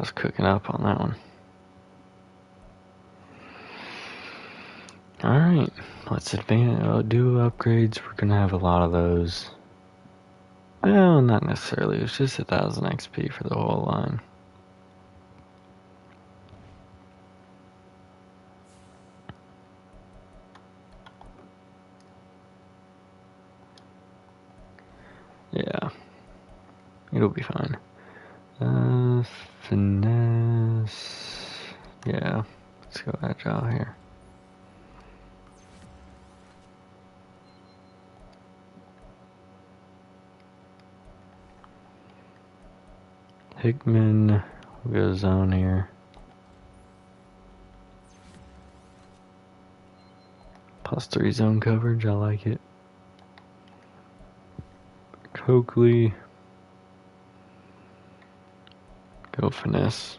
was cooking up on that one. Alright, let's advance. Do upgrades. We're gonna have a lot of those. Well, not necessarily. It's just 1,000 XP for the whole line. Yeah, it'll be fine. Finesse. Yeah, let's go agile here. Hickman, we'll go zone here. +3 zone coverage, I like it. Coakley, go finesse.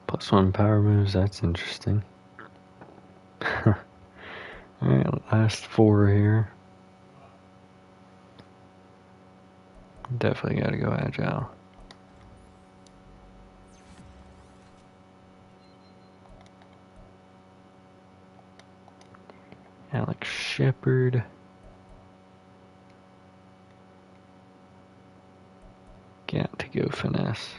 +1 power moves, that's interesting. Alright, last 4 here. Definitely gotta go agile. Alex Shepard. Got to go finesse.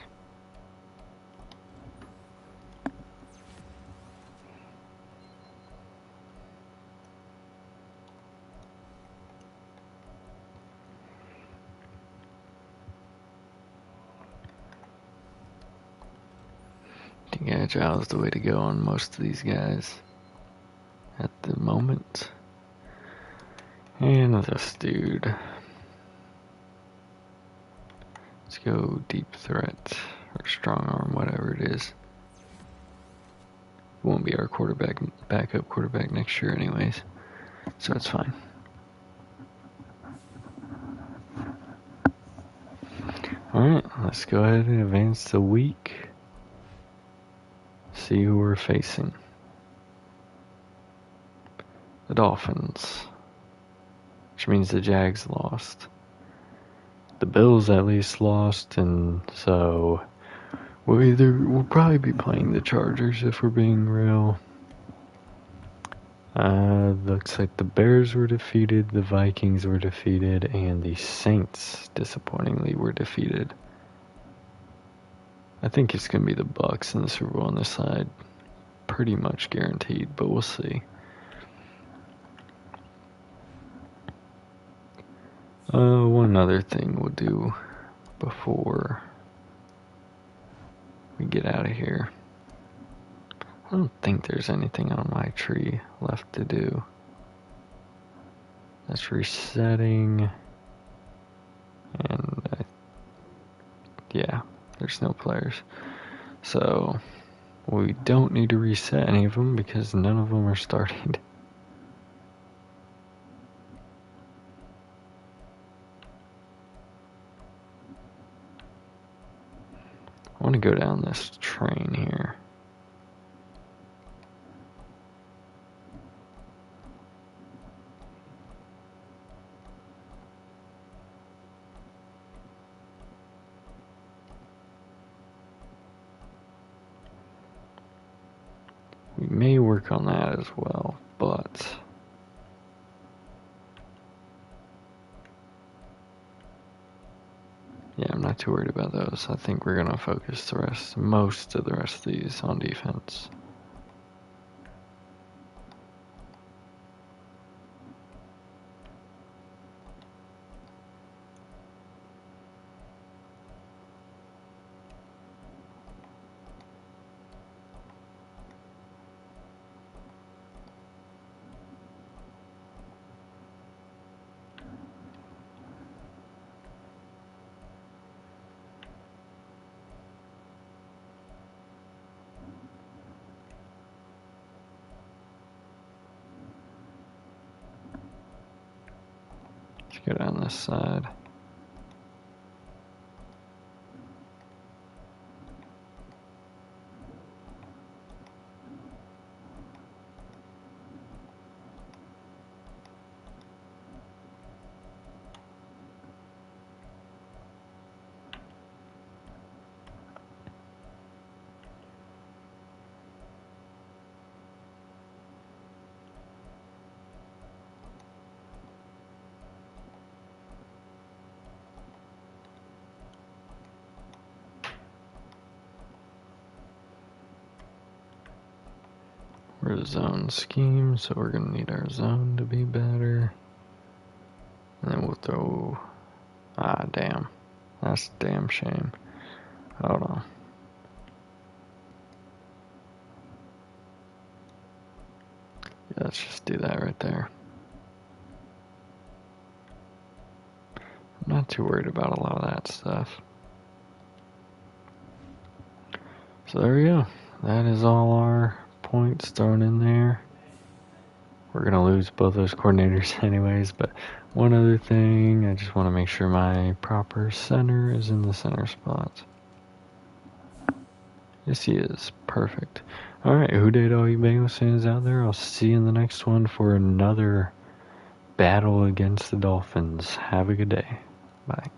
I think agile is the way to go on most of these guys at the moment. And this dude. Let's go deep threat or strong arm, whatever it is. Won't be our backup quarterback next year anyways, so it's fine. Alright, let's go ahead and advance the week. See who we're facing. The Dolphins, which means the Jags lost. The Bills at least lost, and so we'll probably be playing the Chargers if we're being real. Looks like the Bears were defeated, the Vikings were defeated, and the Saints, disappointingly, were defeated. I think it's going to be the Bucs in the Super Bowl on this side. Pretty much guaranteed, but we'll see. One other thing we'll do before we get out of here. I don't think there's anything on my tree left to do. That's resetting. And yeah, there's no players. So we don't need to reset any of them because none of them are starting. I want to go down this train here. We may work on that as well, but yeah, I'm not too worried about those. I think we're gonna focus most of the rest of these on defense. Let's go down this side. for a zone scheme, so we're going to need our zone to be better. And then we'll throw... Ah, damn. That's a damn shame. Hold on. Yeah, let's just do that right there. I'm not too worried about a lot of that stuff. So there we go. That is all our points thrown in there. We're going to lose both those coordinators anyways, but one other thing, I just want to make sure my proper center is in the center spot. Yes, he is. Perfect. Alright, who did all you Bengals fans out there? I'll see you in the next one for another battle against the Dolphins. Have a good day. Bye.